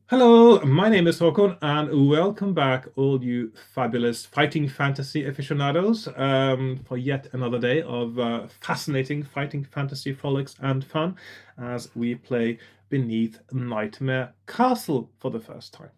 Hello, my name is Hakon, and welcome back, all you fabulous fighting fantasy aficionados, for yet another day of fascinating fighting fantasy frolics and fun as we play Beneath Nightmare Castle for the first time.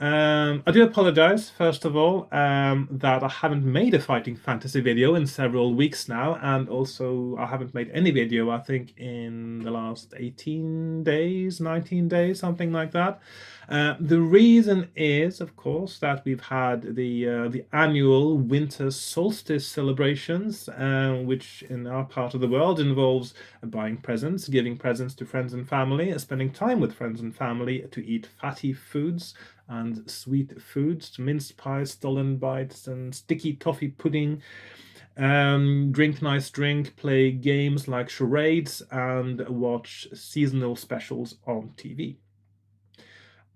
I do apologize, first of all, that I haven't made a fighting fantasy video in several weeks now, and also I haven't made any video, I think, in the last 18 days, 19 days, something like that. The reason is, of course, that we've had the annual winter solstice celebrations, which in our part of the world involves buying presents, giving presents to friends and family, spending time with friends and family to eat fatty foods and sweet foods, mince pies, stollen bites, and sticky toffee pudding. Drink nice drink, play games like charades, and watch seasonal specials on TV.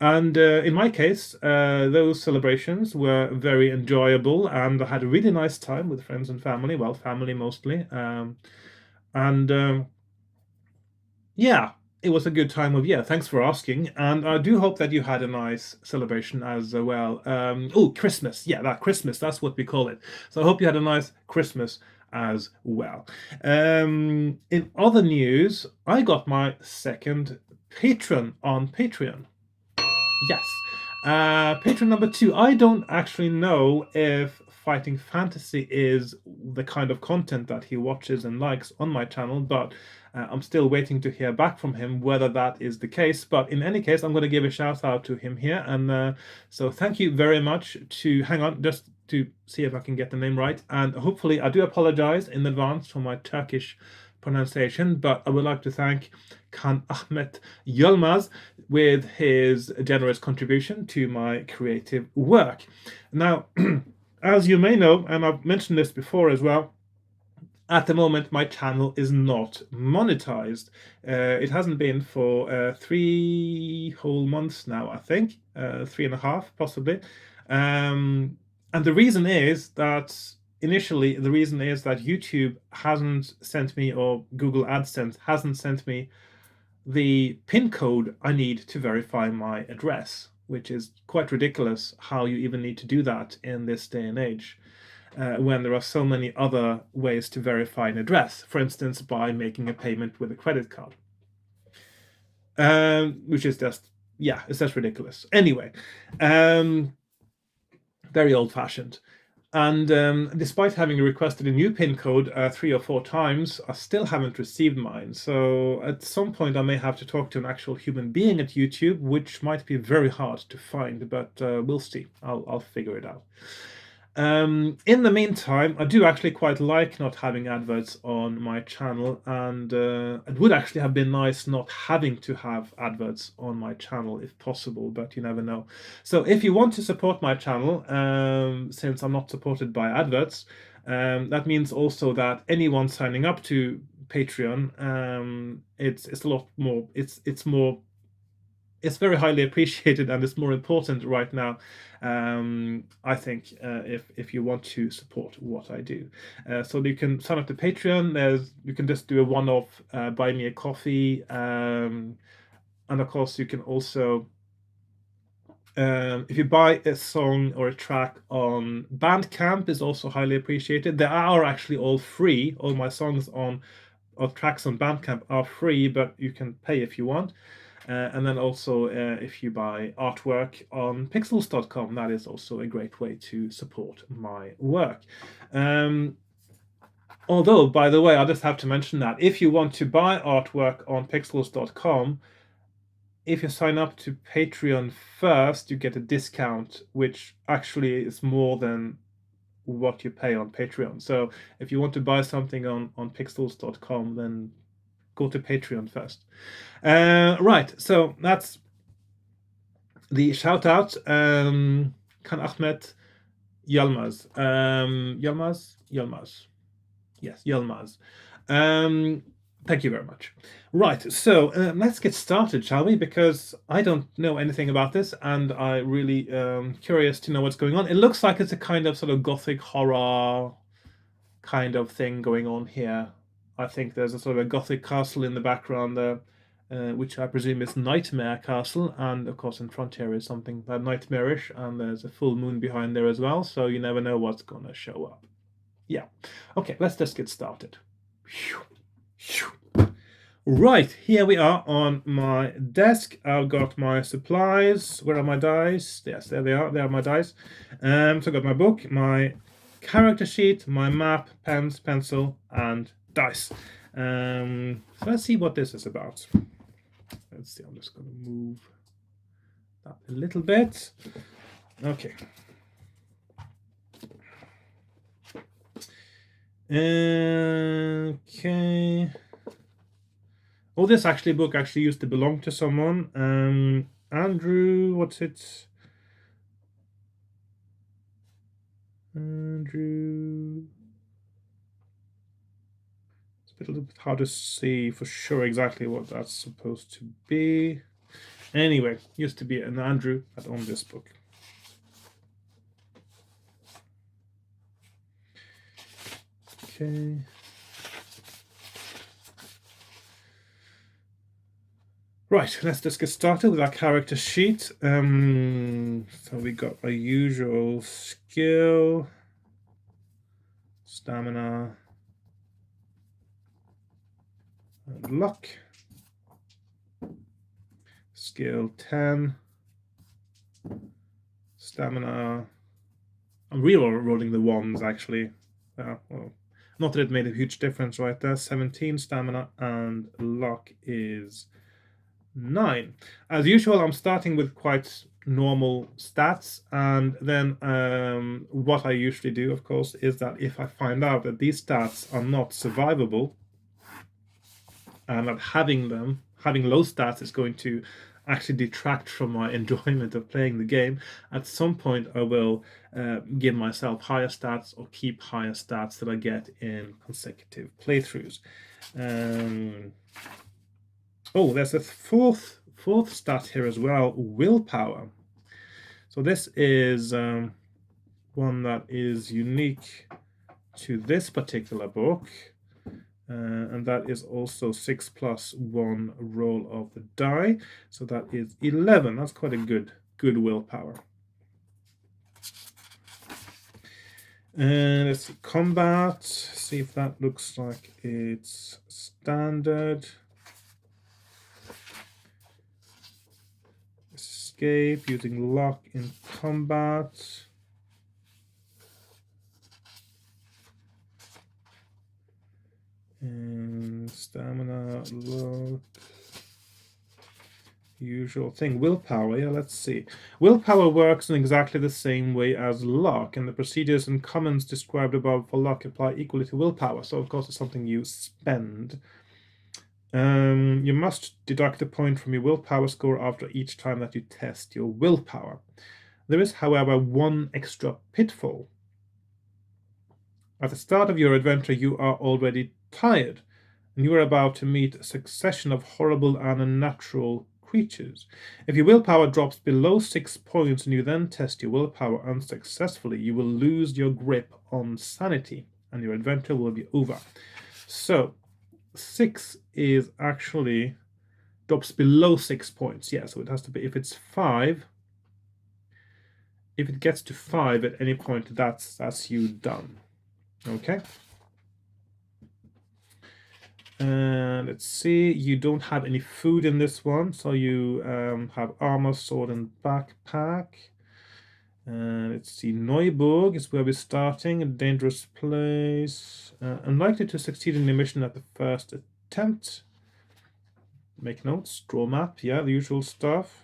And in my case, those celebrations were very enjoyable, and I had a really nice time with friends and family. Well, family mostly. And yeah, it was a good time of year. Thanks for asking. And I do hope that you had a nice celebration as well. Oh, Christmas. Yeah, that Christmas. That's what we call it. So I hope you had a nice Christmas as well. In other news, I got my second patron on Patreon. Yes. Patron number 2. I don't actually know if fighting fantasy is the kind of content that he watches and likes on my channel, but I'm still waiting to hear back from him whether that is the case. But in any case, I'm going to give a shout out to him here. And so thank you very much hang on, just to see if I can get the name right. And hopefully, I do apologize in advance for my Turkish pronunciation, but I would like to thank Kan Ahmet Yilmaz with his generous contribution to my creative work. Now, as you may know, and I've mentioned this before as well, at the moment my channel is not monetized. It hasn't been for 3 whole months now, I think, 3.5 possibly. And the reason is that YouTube hasn't sent me, or Google AdSense hasn't sent me, the PIN code I need to verify my address, which is quite ridiculous how you even need to do that in this day and age, when there are so many other ways to verify an address, for instance, by making a payment with a credit card. Which is just, yeah, it's just ridiculous. Anyway, very old-fashioned. And despite having requested a new PIN code 3 or 4 times, I still haven't received mine. So at some point I may have to talk to an actual human being at YouTube, which might be very hard to find, but we'll see. I'll figure it out. In the meantime, I do actually quite like not having adverts on my channel, and it would actually have been nice not having to have adverts on my channel if possible, but you never know. So if you want to support my channel, since I'm not supported by adverts, that means also that anyone signing up to Patreon, it's a lot more, it's very highly appreciated, and it's more important right now, I think, if you want to support what I do. So you can sign up to Patreon. You can just do a one-off buy me a coffee, and of course you can also, if you buy a song or a track on Bandcamp, is also highly appreciated. They are actually all free. All my songs or tracks on Bandcamp are free, but you can pay if you want. And then also, if you buy artwork on pixels.com, that is also a great way to support my work. Although, by the way, I just have to mention that if you want to buy artwork on pixels.com, if you sign up to Patreon first, you get a discount, which actually is more than what you pay on Patreon. So if you want to buy something on pixels.com, then go to Patreon first. Right, so that's the shout out. Kan Ahmet Yilmaz. Yilmaz. Yes, Yilmaz. Thank you very much. Right, so let's get started, shall we? Because I don't know anything about this, and I'm really curious to know what's going on. It looks like it's a kind of sort of gothic horror kind of thing going on here. I think there's a sort of a gothic castle in the background there. which I presume is Nightmare Castle, and of course in Frontier is something that nightmarish, and there's a full moon behind there as well, so you never know what's gonna show up. Yeah. Okay, let's just get started. Right, here we are on my desk. I've got my supplies. Where are my dice? Yes, there they are. There are my dice. So I've got my book, my character sheet, my map, pens, pencil, and dice. So let's see what this is about. Let's see, I'm just going to move that a little bit. Okay. Okay. Oh, this book actually used to belong to someone. Andrew, what's it? Andrew. It's a little bit hard to see for sure exactly what that's supposed to be. Anyway, used to be an Andrew that owned this book. Okay. Right, let's just get started with our character sheet. So we got our usual skill, stamina, and luck. Skill 10, stamina. I'm re-rolling the ones actually. Well, not that it made a huge difference right there. 17 stamina, and luck is 9. As usual, I'm starting with quite normal stats, and then what I usually do, of course, is that if I find out that these stats are not survivable, and that having low stats is going to actually detract from my enjoyment of playing the game, at some point I will give myself higher stats or keep higher stats that I get in consecutive playthroughs. Oh, there's a fourth stat here as well, willpower. So this is one that is unique to this particular book, and that is also 6 plus 1 roll of the die. So that is 11. That's quite a good willpower. And let's see, combat. See if that looks like it's standard. Escape using luck in combat. And stamina, luck. Usual thing. Willpower, yeah, let's see. Willpower works in exactly the same way as luck, and the procedures and comments described above for luck apply equally to willpower. So, of course, it's something you spend. You must deduct a point from your willpower score after each time that you test your willpower. There is, however, one extra pitfall. At the start of your adventure, you are already tired, and you are about to meet a succession of horrible and unnatural creatures. If your willpower drops below 6 points and you then test your willpower unsuccessfully, you will lose your grip on sanity, and your adventure will be over. So 6 is actually drops below 6 points. Yeah, so it has to be, if it's 5, if it gets to 5 at any point, that's you done. Okay. Let's see, you don't have any food in this one, so you have armor, sword, and backpack. Let's see, Neuburg is where we're starting, a dangerous place. Unlikely to succeed in the mission at the first attempt. Make notes, draw map, yeah, the usual stuff.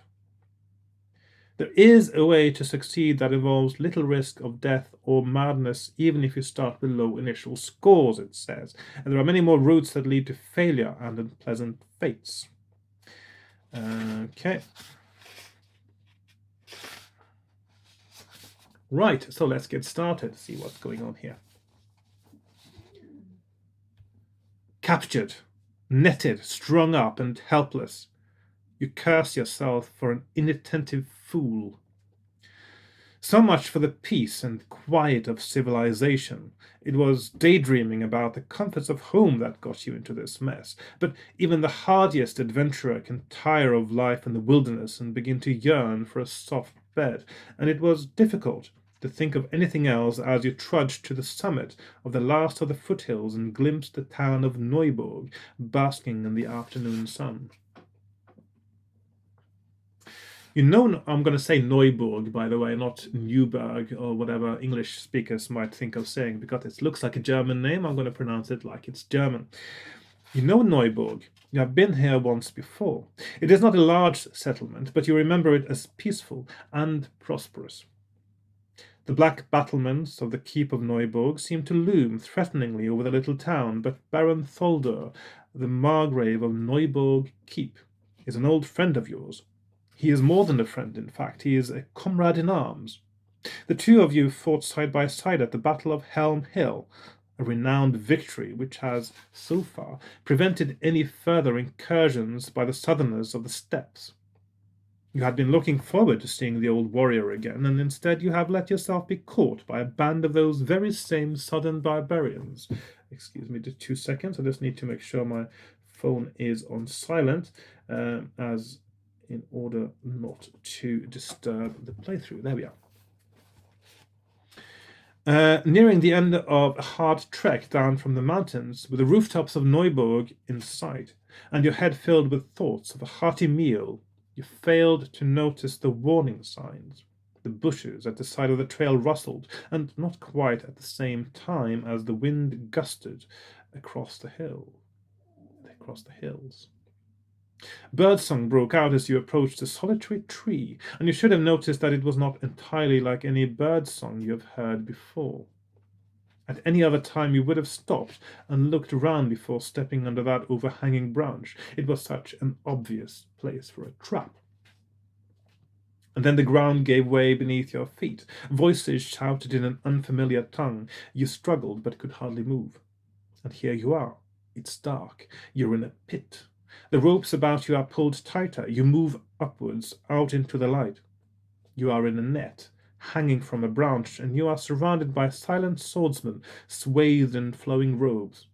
There is a way to succeed that involves little risk of death or madness, even if you start with low initial scores, it says. And there are many more routes that lead to failure and unpleasant fates. Okay. Right, so let's get started, see what's going on here. Captured, netted, strung up, and helpless. You curse yourself for an inattentive fool. So much for the peace and quiet of civilization. It was daydreaming about the comforts of home that got you into this mess. But even the hardiest adventurer can tire of life in the wilderness and begin to yearn for a soft bed, and it was difficult to think of anything else as you trudged to the summit of the last of the foothills and glimpsed the town of Neuburg basking in the afternoon sun. I'm going to say Neuburg, by the way, not Newburg or whatever English speakers might think of saying, because it looks like a German name. I'm going to pronounce it like it's German. You know Neuburg. You have been here once before. It is not a large settlement, but you remember it as peaceful and prosperous. The black battlements of the keep of Neuburg seem to loom threateningly over the little town, but Baron Tholder, the Margrave of Neuburg Keep, is an old friend of yours. He is more than a friend, in fact. He is a comrade in arms. The two of you fought side by side at the Battle of Helm Hill, a renowned victory which has, so far, prevented any further incursions by the southerners of the steppes. You had been looking forward to seeing the old warrior again, and instead you have let yourself be caught by a band of those very same southern barbarians. Excuse me just 2 seconds. I just need to make sure my phone is on silent, as in order not to disturb the playthrough. There we are. Nearing the end of a hard trek down from the mountains, with the rooftops of Neuburg in sight, and your head filled with thoughts of a hearty meal, you failed to notice the warning signs. The bushes at the side of the trail rustled, and not quite at the same time as the wind gusted across the hills. Birdsong broke out as you approached a solitary tree, and you should have noticed that it was not entirely like any birdsong you have heard before. At any other time you would have stopped and looked around before stepping under that overhanging branch. It was such an obvious place for a trap. And then the ground gave way beneath your feet. Voices shouted in an unfamiliar tongue. You struggled but could hardly move. And here you are. It's dark. You're in a pit. The ropes about you are pulled tighter. You move upwards, out into the light. You are in a net, hanging from a branch, and you are surrounded by silent swordsmen, swathed in flowing robes.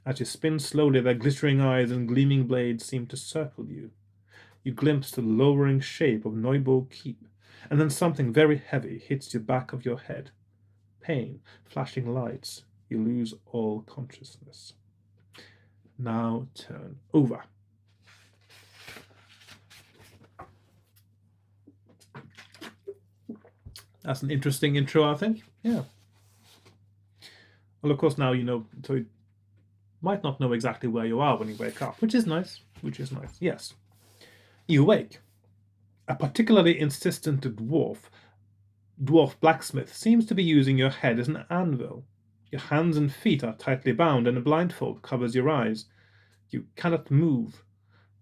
As you spin slowly, their glittering eyes and gleaming blades seem to circle you. You glimpse the lowering shape of Neuburg Keep, and then something very heavy hits the back of your head. Pain, flashing lights. You lose all consciousness. Now turn over. That's an interesting intro, I think. Yeah. Well, of course, now you know, so you might not know exactly where you are when you wake up, which is nice. Yes. You wake. A particularly insistent dwarf blacksmith seems to be using your head as an anvil. Your hands and feet are tightly bound, and a blindfold covers your eyes. You cannot move.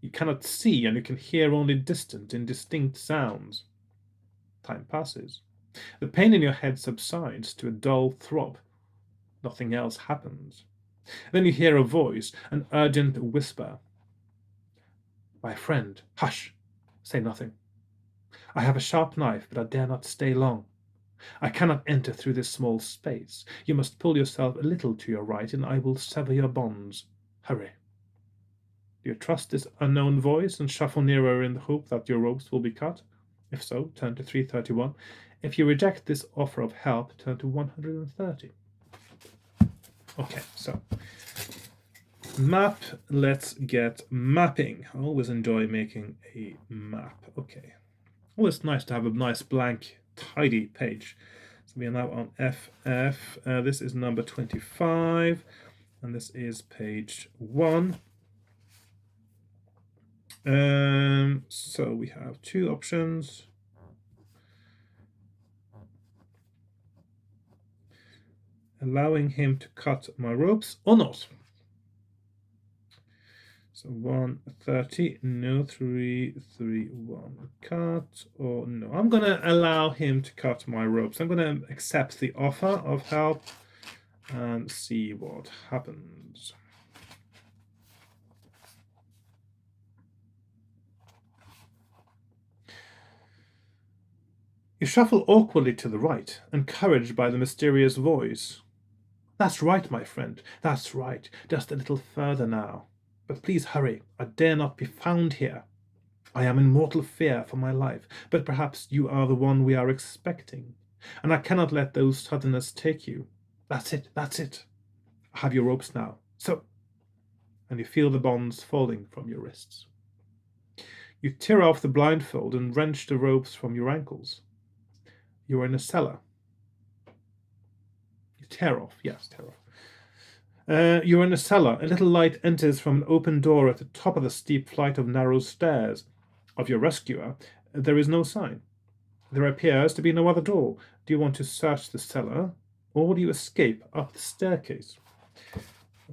You cannot see, and you can hear only distant, indistinct sounds. Time passes. The pain in your head subsides to a dull throb. Nothing else happens. Then you hear a voice, an urgent whisper. My friend, hush! Say nothing. I have a sharp knife, but I dare not stay long. I cannot enter through this small space. You must pull yourself a little to your right, and I will sever your bonds. Hurry. Do you trust this unknown voice and shuffle nearer in the hope that your ropes will be cut? If so, turn to 331. If you reject this offer of help, turn to 130. Okay, so map. Let's get mapping. I always enjoy making a map. Okay. Always nice to have a nice blank, tidy page. So we are now on FF. This is number 25, and this is page 1. So we have two options. Allowing him to cut my ropes or not. So 130, no, 331, cut or no. I'm going to allow him to cut my ropes. I'm going to accept the offer of help and see what happens. You You shuffle awkwardly to the right, encouraged by the mysterious voice. That's right, my friend, that's right. Just a little further now. But please hurry. I dare not be found here. I am in mortal fear for my life, but perhaps you are the one we are expecting, and I cannot let those southerners take you. That's it, that's it. I have your ropes now. So, and you feel the bonds falling from your wrists. You tear off the blindfold and wrench the ropes from your ankles. You are in a cellar. You tear off, yes, tear off. You're in a cellar. A little light enters from an open door at the top of the steep flight of narrow stairs. Of your rescuer, there is no sign. There appears to be no other door. Do you want to search the cellar, or do you escape up the staircase?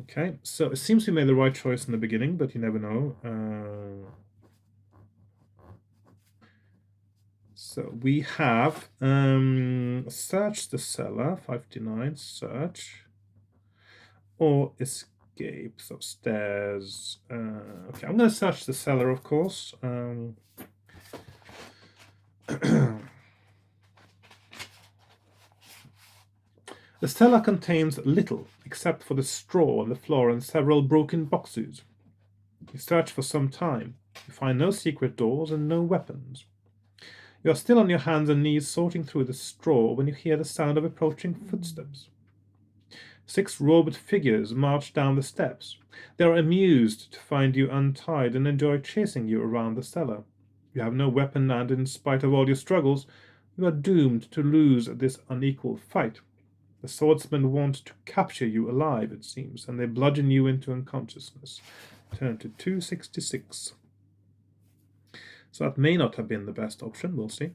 Okay, so it seems we made the right choice in the beginning, but you never know. So we have search the cellar, 529, search, or escape, so stairs. Okay, I'm going to search the cellar, of course. The cellar contains little except for the straw on the floor and several broken boxes. You search for some time. You find no secret doors and no weapons. You are still on your hands and knees sorting through the straw when you hear the sound of approaching footsteps. 6 robed figures march down the steps. They are amused to find you untied and enjoy chasing you around the cellar. You have no weapon, and in spite of all your struggles, you are doomed to lose this unequal fight. The swordsmen want to capture you alive, it seems, and they bludgeon you into unconsciousness. Turn to 266. So that may not have been the best option, we'll see.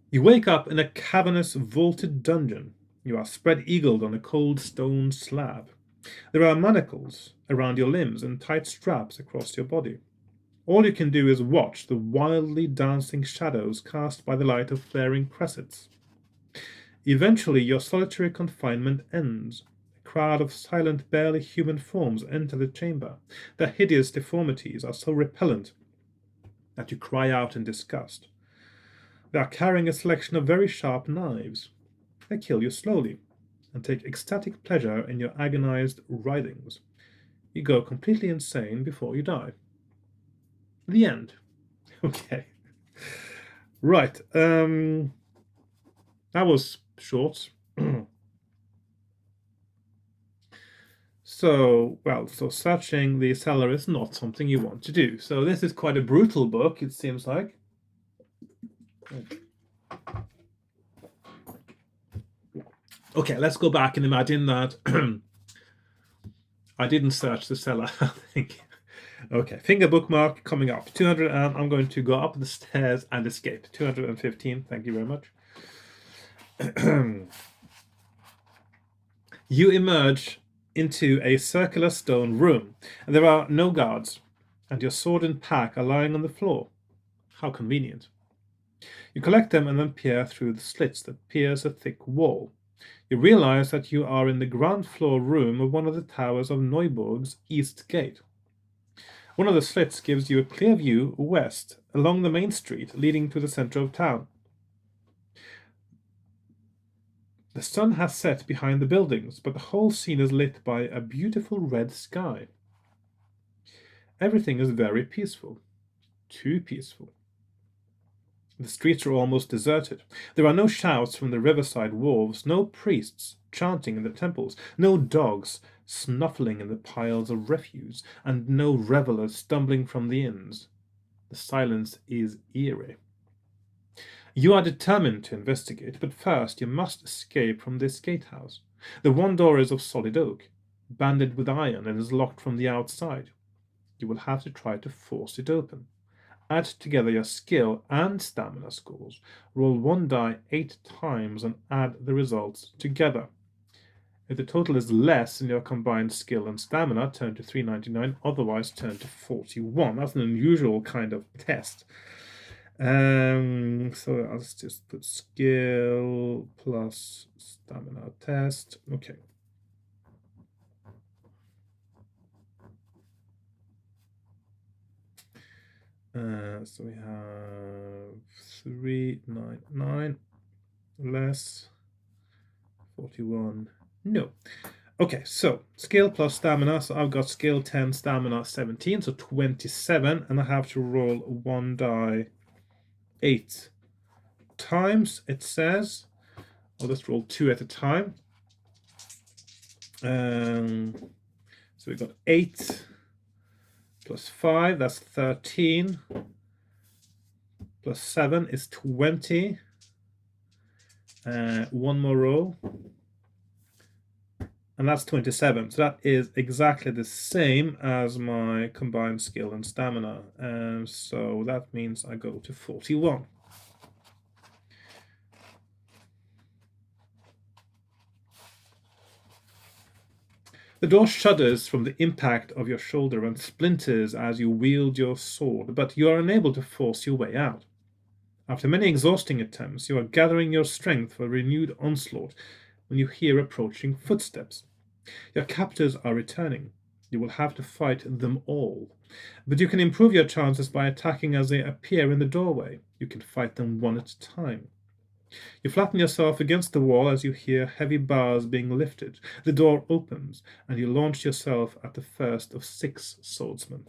You wake up in a cavernous, vaulted dungeon. You are spread-eagled on a cold stone slab. There are manacles around your limbs and tight straps across your body. All you can do is watch the wildly dancing shadows cast by the light of flaring cressets. Eventually, your solitary confinement ends. A crowd of silent, barely human forms enter the chamber. Their hideous deformities are so repellent that you cry out in disgust. They are carrying a selection of very sharp knives. They kill you slowly and take ecstatic pleasure in your agonized writhings. You go completely insane before you die. The end. Okay. Right. That was short. So searching the cellar is not something you want to do. So this is quite a brutal book, it seems like. Okay, let's go back and imagine that I didn't search the cellar, I think. Okay, finger bookmark coming up. 200, and I'm going to go up the stairs and escape. 215, thank you very much. You emerge into a circular stone room, and there are no guards, and your sword and pack are lying on the floor. How convenient. You collect them and then peer through the slits that pierce a thick wall. You realize that you are in the ground floor room of one of the towers of Neuburg's East Gate. One of the slits gives you a clear view west, along the main street leading to the center of town. The sun has set behind the buildings, but the whole scene is lit by a beautiful red sky. Everything is very peaceful. Too peaceful. The streets are almost deserted. There are no shouts from the riverside wharves, no priests chanting in the temples, no dogs snuffling in the piles of refuse, and no revelers stumbling from the inns. The silence is eerie. You are determined to investigate, but first you must escape from this gatehouse. The one door is of solid oak, banded with iron, and is locked from the outside. You will have to try to force it open. Add together your skill and stamina scores. Roll one die 8 times and add the results together. If the total is less than your combined skill and stamina, turn to 399, otherwise turn to 41. That's an unusual kind of test. So let's just put skill plus stamina test. Okay. So we have 399 less 41. No. Okay, so skill plus stamina. So I've got skill 10, stamina 17, so 27, and I have to roll 1 die 8 times, it says. I'll just roll 2 at a time. So we've got 8 plus 5, that's 13. Plus 7 is 20. One more roll. And that's 27. So that is exactly the same as my combined skill and stamina. So that means I go to 41. The door shudders from the impact of your shoulder and splinters as you wield your sword, but you are unable to force your way out. After many exhausting attempts, you are gathering your strength for a renewed onslaught when you hear approaching footsteps. Your captors are returning. You will have to fight them all. But you can improve your chances by attacking as they appear in the doorway. You can fight them one at a time. You flatten yourself against the wall as you hear heavy bars being lifted. The door opens, and you launch yourself at the first of 6 swordsmen.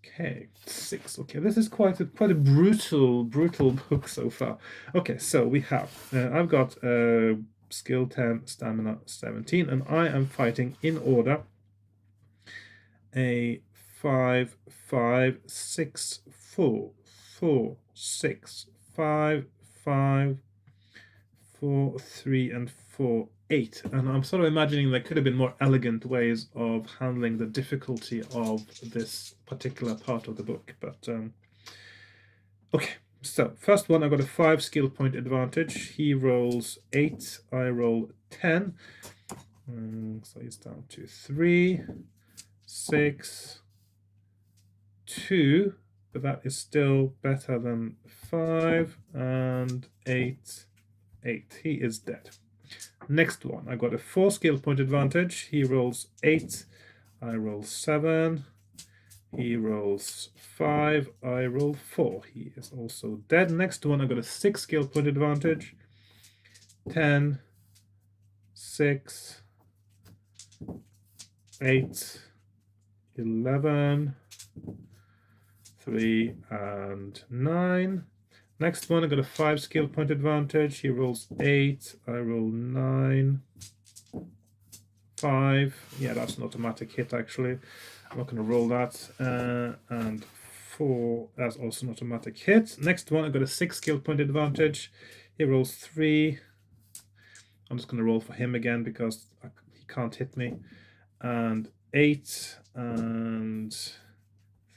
Okay, 6. Okay, this is quite a brutal book so far. Okay, so we have I've got skill 10, stamina 17, and I am fighting in order a 5, 5, 6, 4, 4, 6, 5, 5, 4, 3, and 4, 8. And I'm sort of imagining there could have been more elegant ways of handling the difficulty of this particular part of the book. But okay, so first one, I've got a 5 skill point advantage. He rolls 8, I roll 10. So he's down to 3, 6, 2, but that is still better than 5, and 8, 8. He is dead. Next one, I got a 4 skill point advantage. He rolls 8, I roll 7. He rolls 5, I roll 4. He is also dead. Next one, I got a 6 skill point advantage. 10, 6, 8, 11, 3, and 9. Next one, I got a 5 skill point advantage. He rolls 8, I roll 9, 5. Yeah, that's an automatic hit, actually. I'm not going to roll that. And 4, that's also an automatic hit. Next one, I got a 6 skill point advantage. He rolls 3. I'm just going to roll for him again because he can't hit me. And 8 and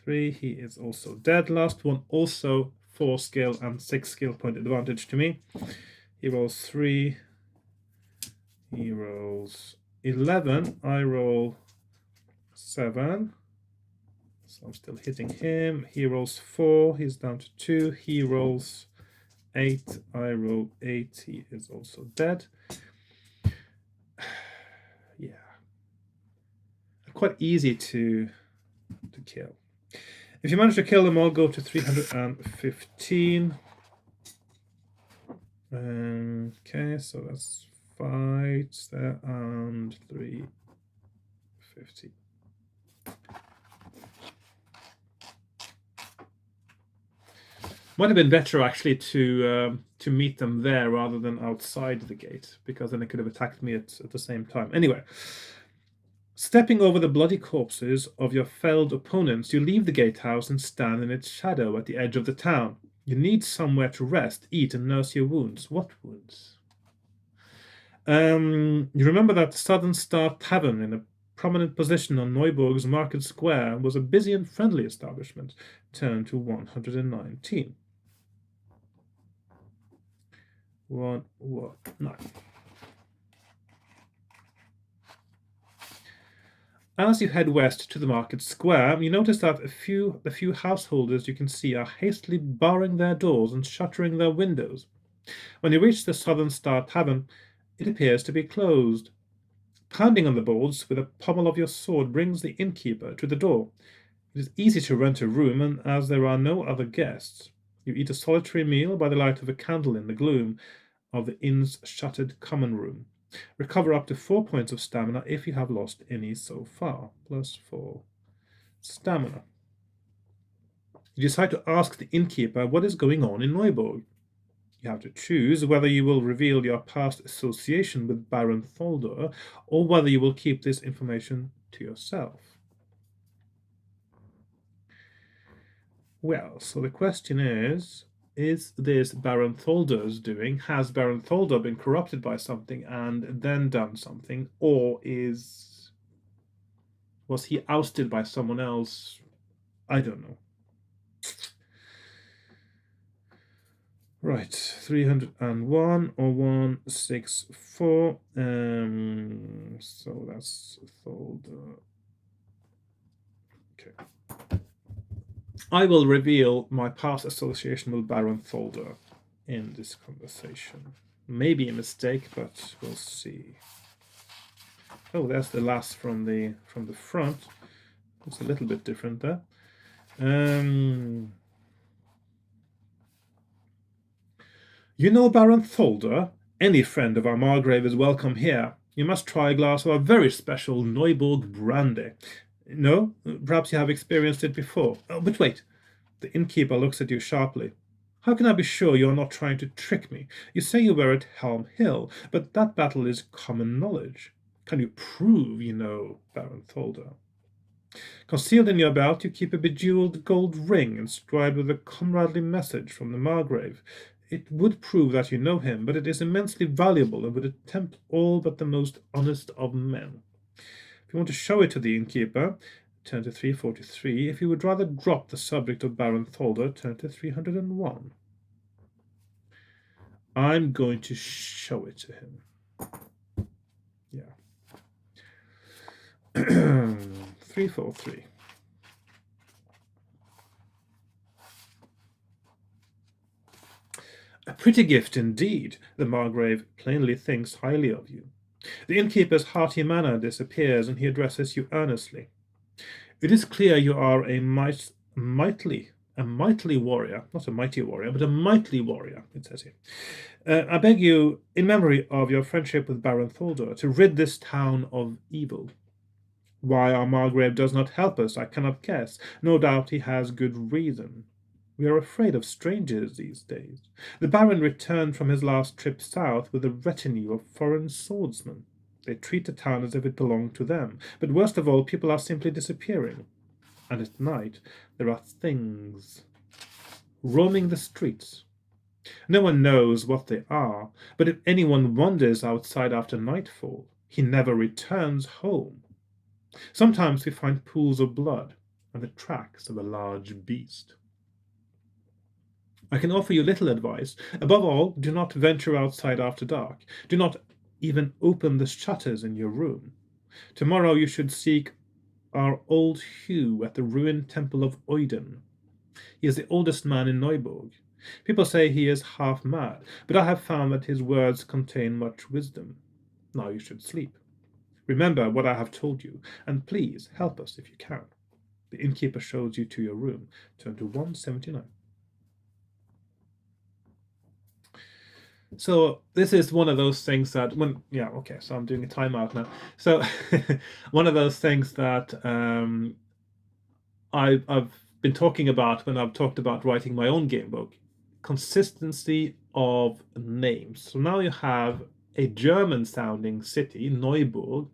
3. He is also dead. Last one, also 4 skill and 6 skill point advantage to me. He rolls 3. He rolls 11. I roll 7. So I'm still hitting him. He rolls 4. He's down to 2. He rolls 8. I roll 8. He is also dead. Yeah. Quite easy to kill. If you manage to kill them all, go to 315. Okay, so that's 5 there and 350. Might have been better actually to meet them there rather than outside the gate, because then they could have attacked me at the same time. Anyway, stepping over the bloody corpses of your felled opponents, you leave the gatehouse and stand in its shadow at the edge of the town. You need somewhere to rest, eat, and nurse your wounds. What wounds? You remember that Southern Star Tavern in a prominent position on Neuburg's Market Square was a busy and friendly establishment. Turn to 119. 119. As you head west to the market square, you notice that the few householders you can see are hastily barring their doors and shuttering their windows. When you reach the Southern Star Tavern, it appears to be closed. Pounding on the boards with the pommel of your sword brings the innkeeper to the door. It is easy to rent a room, and as there are no other guests, you eat a solitary meal by the light of a candle in the gloom of the inn's shuttered common room. Recover up to 4 points of stamina if you have lost any so far. +4 stamina. You decide to ask the innkeeper what is going on in Neuburg. You have to choose whether you will reveal your past association with Baron Tholder or whether you will keep this information to yourself. Well, so the question is this Baron Tholder's doing? Has Baron Tholder been corrupted by something and then done something, or was he ousted by someone else? I don't know. Right, 301 or 164. So that's Tholder. Okay. I will reveal my past association with Baron Tholder in this conversation. Maybe a mistake, but we'll see. Oh, there's the last from the front. It's a little bit different there. You know Baron Tholder? Any friend of our Margrave is welcome here. You must try a glass of our very special Neuburg brandy. No? Perhaps you have experienced it before. Oh, but wait. The innkeeper looks at you sharply. How can I be sure you're not trying to trick me? You say you were at Helm Hill, but that battle is common knowledge. Can you prove you know Baron Tholder? Concealed in your belt you keep a bejeweled gold ring inscribed with a comradely message from the Margrave. It would prove that you know him, but it is immensely valuable and would tempt all but the most honest of men. If you want to show it to the innkeeper, turn to 343. If you would rather drop the subject of Baron Tholder, turn to 301. I'm going to show it to him. Yeah. 343. A pretty gift indeed. The Margrave plainly thinks highly of you. The innkeeper's hearty manner disappears, and he addresses you earnestly. It is clear you are a mightly warrior, not a mighty warrior, but a mightly warrior, it says here. I beg you, in memory of your friendship with Baron Tholder, to rid this town of evil. Why our Margrave does not help us, I cannot guess. No doubt he has good reason. We are afraid of strangers these days. The Baron returned from his last trip south with a retinue of foreign swordsmen. They treat the town as if it belonged to them. But worst of all, people are simply disappearing. And at night, there are things roaming the streets. No one knows what they are, but if anyone wanders outside after nightfall, he never returns home. Sometimes we find pools of blood and the tracks of a large beast. I can offer you little advice. Above all, do not venture outside after dark. Do not even open the shutters in your room. Tomorrow you should seek our old Hugh at the ruined temple of Oiden. He is the oldest man in Neuburg. People say he is half mad, but I have found that his words contain much wisdom. Now you should sleep. Remember what I have told you, and please help us if you can. The innkeeper shows you to your room. Turn to 179. So this is one of those things that so I'm doing a timeout now. So one of those things that I've been talking about when I've talked about writing my own game book. Consistency of names. So now you have a German-sounding city, Neuburg.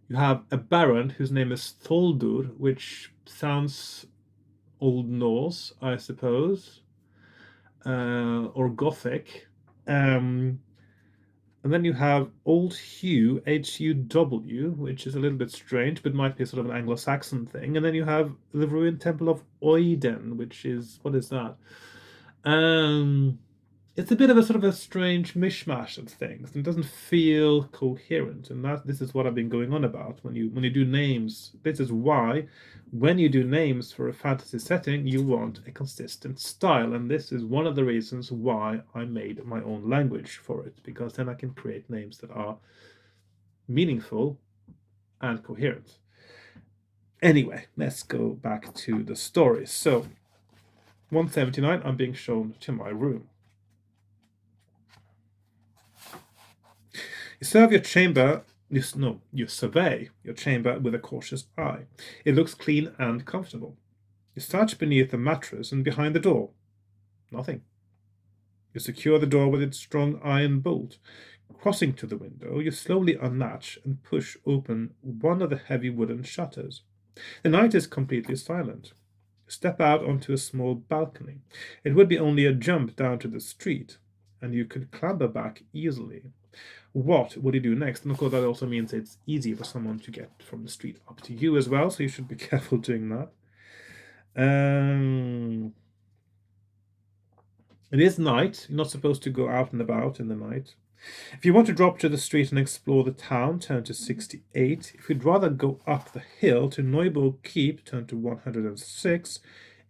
You have a baron whose name is Tholdur, which sounds Old Norse, I suppose, or Gothic. And then you have Old Hugh, H-U-W, which is a little bit strange, but might be sort of an Anglo-Saxon thing. And then you have the ruined temple of Oiden, which is, what is that? It's a bit of a sort of a strange mishmash of things. It doesn't feel coherent, and this is what I've been going on about. When you do names, this is why, when you do names for a fantasy setting, you want a consistent style, and this is one of the reasons why I made my own language for it, because then I can create names that are meaningful, and coherent. Anyway, let's go back to the story. So, 179, I'm being shown to my room. You survey your chamber with a cautious eye. It looks clean and comfortable. You search beneath the mattress and behind the door. Nothing. You secure the door with its strong iron bolt. Crossing to the window, you slowly unlatch and push open one of the heavy wooden shutters. The night is completely silent. You step out onto a small balcony. It would be only a jump down to the street, and you could clamber back easily. What would you do next? And of course, that also means it's easy for someone to get from the street up to you as well, so you should be careful doing that. It is night. You're not supposed to go out and about in the night. If you want to drop to the street and explore the town, turn to 68. If you'd rather go up the hill to Neuburg Keep, turn to 106.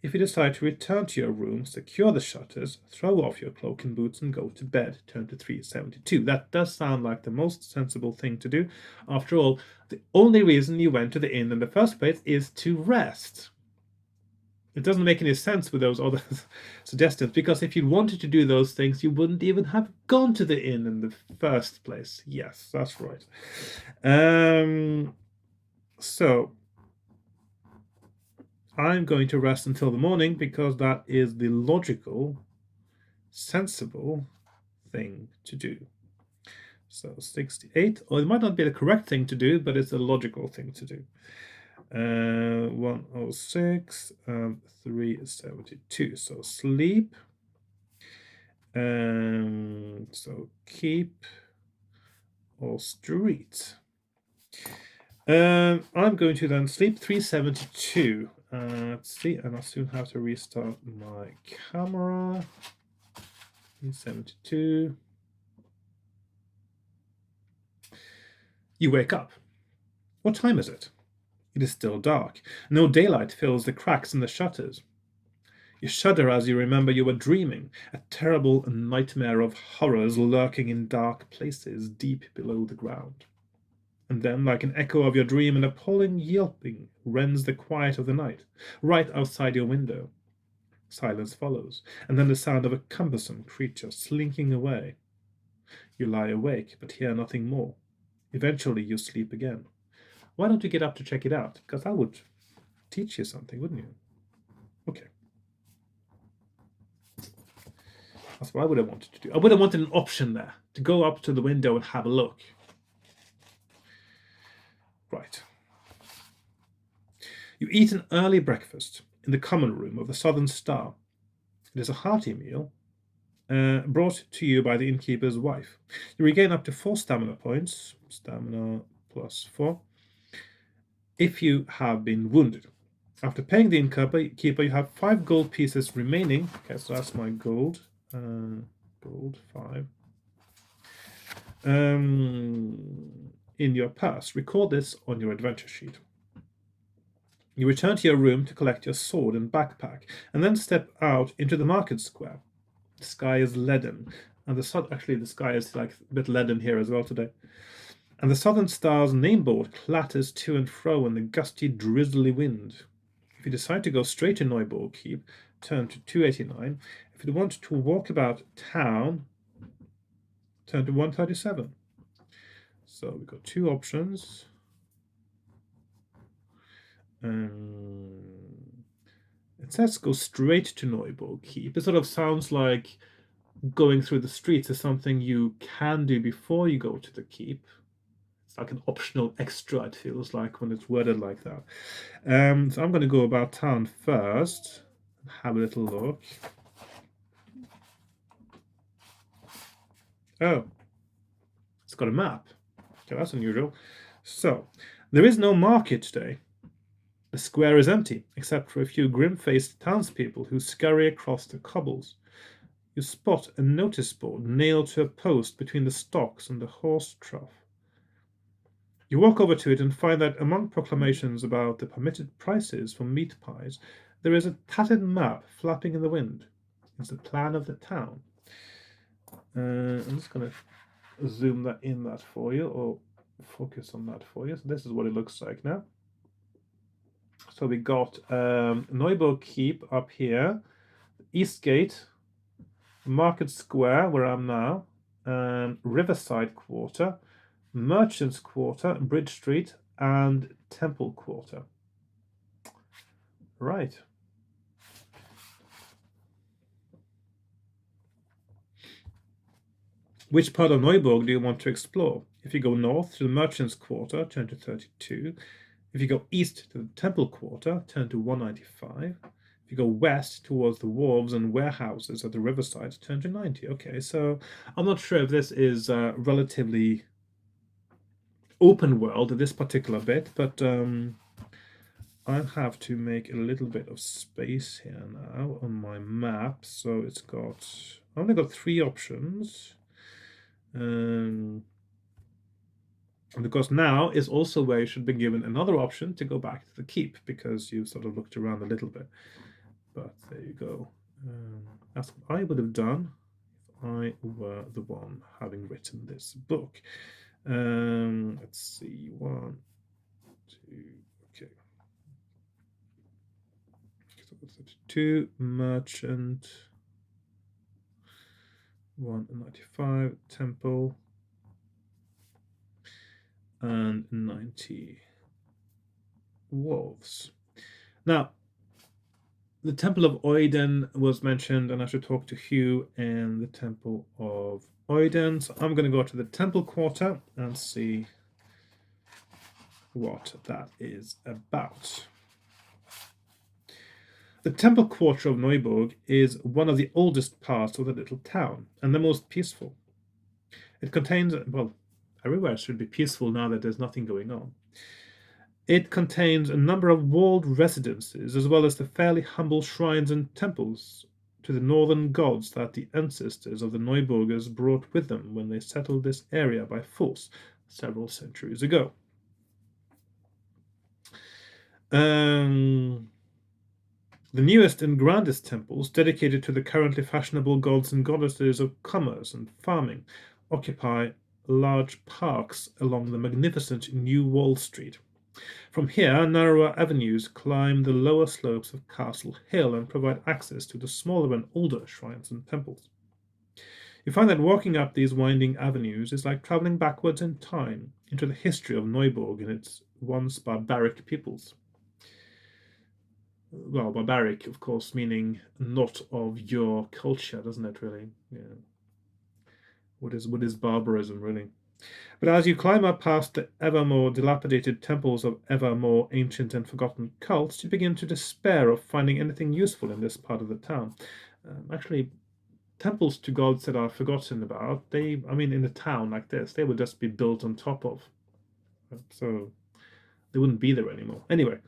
If you decide to return to your room, secure the shutters, throw off your cloak and boots, and go to bed, turn to 372. That does sound like the most sensible thing to do. After all, the only reason you went to the inn in the first place is to rest. It doesn't make any sense with those other suggestions, because if you wanted to do those things, you wouldn't even have gone to the inn in the first place. Yes, that's right. So I'm going to rest until the morning because that is the logical, sensible thing to do. So 68, or it might not be the correct thing to do, but it's a logical thing to do. 106 and 372. So sleep. So keep or street. I'm going to then sleep 372. Let's see, and I'll soon have to restart my camera. 372. You wake up. What time is it? It is still dark. No daylight fills the cracks in the shutters. You shudder as you remember you were dreaming, a terrible nightmare of horrors lurking in dark places deep below the ground. And then, like an echo of your dream, an appalling yelping rends the quiet of the night, right outside your window. Silence follows, and then the sound of a cumbersome creature slinking away. You lie awake, but hear nothing more. Eventually, you sleep again. Why don't you get up to check it out? Because I would teach you something, wouldn't you? Okay. That's what I would have wanted to do. I would have wanted an option there, to go up to the window and have a look. Right. You eat an early breakfast in the common room of the Southern Star. It is a hearty meal, brought to you by the innkeeper's wife. You regain up to 4 stamina points, stamina plus 4, if you have been wounded. After paying the innkeeper, you have 5 gold pieces remaining. Okay, so that's my gold. Gold 5. In your purse. Record this on your adventure sheet. You return to your room to collect your sword and backpack, and then step out into the market square. The sky is leaden, and the sky is like a bit leaden here as well today. And the Southern Star's nameboard clatters to and fro in the gusty, drizzly wind. If you decide to go straight to Neuburg Keep, turn to 289. If you want to walk about town, turn to 137. So we've got 2 options. It says go straight to Neuburg Keep. It sort of sounds like going through the streets is something you can do before you go to the keep. It's like an optional extra, it feels like, when it's worded like that. So I'm going to go about town first and have a little look. Oh, it's got a map. Okay, that's unusual. So, there is no market today. The square is empty, except for a few grim-faced townspeople who scurry across the cobbles. You spot a notice board nailed to a post between the stocks and the horse trough. You walk over to it and find that among proclamations about the permitted prices for meat pies, there is a tattered map flapping in the wind. It's a plan of the town. I'm just going to zoom that for you, or focus on that for you. So this is what it looks like now. So we got Neuburg Keep up here, East Gate, Market Square, where I'm now, Riverside Quarter, Merchants Quarter, Bridge Street, and Temple Quarter. Right. Which part of Neuburg do you want to explore? If you go north to the Merchants Quarter, turn to 32. If you go east to the Temple Quarter, turn to 195. If you go west towards the wharves and warehouses at the riverside, turn to 90. Okay, so I'm not sure if this is relatively open world, this particular bit, but I have to make a little bit of space here now on my map. So it's got, I only got 3 options. And because now is also where you should be given another option to go back to the keep, because you've sort of looked around a little bit. But there you go. That's what I would have done if I were the one having written this book. Let's see, 1, 2, okay. So 32, merchant, 195, temple, and 90 wolves. Now, the Temple of Oiden was mentioned, and I should talk to Hugh in the Temple of Oiden. So I'm going to go to the Temple Quarter and see what that is about. The Temple Quarter of Neuburg is one of the oldest parts of the little town, and the most peaceful. It contains, well, everywhere should be peaceful now that there's nothing going on. It contains a number of walled residences, as well as the fairly humble shrines and temples to the northern gods that the ancestors of the Neuburgers brought with them when they settled this area by force several centuries ago. The newest and grandest temples, dedicated to the currently fashionable gods and goddesses of commerce and farming, occupy large parks along the magnificent New Wall Street. From here, narrower avenues climb the lower slopes of Castle Hill and provide access to the smaller and older shrines and temples. You find that walking up these winding avenues is like traveling backwards in time into the history of Neuburg and its once barbaric peoples. Well, barbaric, of course, meaning not of your culture, doesn't it, really? Yeah. What is barbarism, really? But as you climb up past the ever more dilapidated temples of ever more ancient and forgotten cults, you begin to despair of finding anything useful in this part of the town. Actually, temples to gods that are forgotten about, I mean, in a town like this, they would just be built on top of. So they wouldn't be there anymore. Anyway.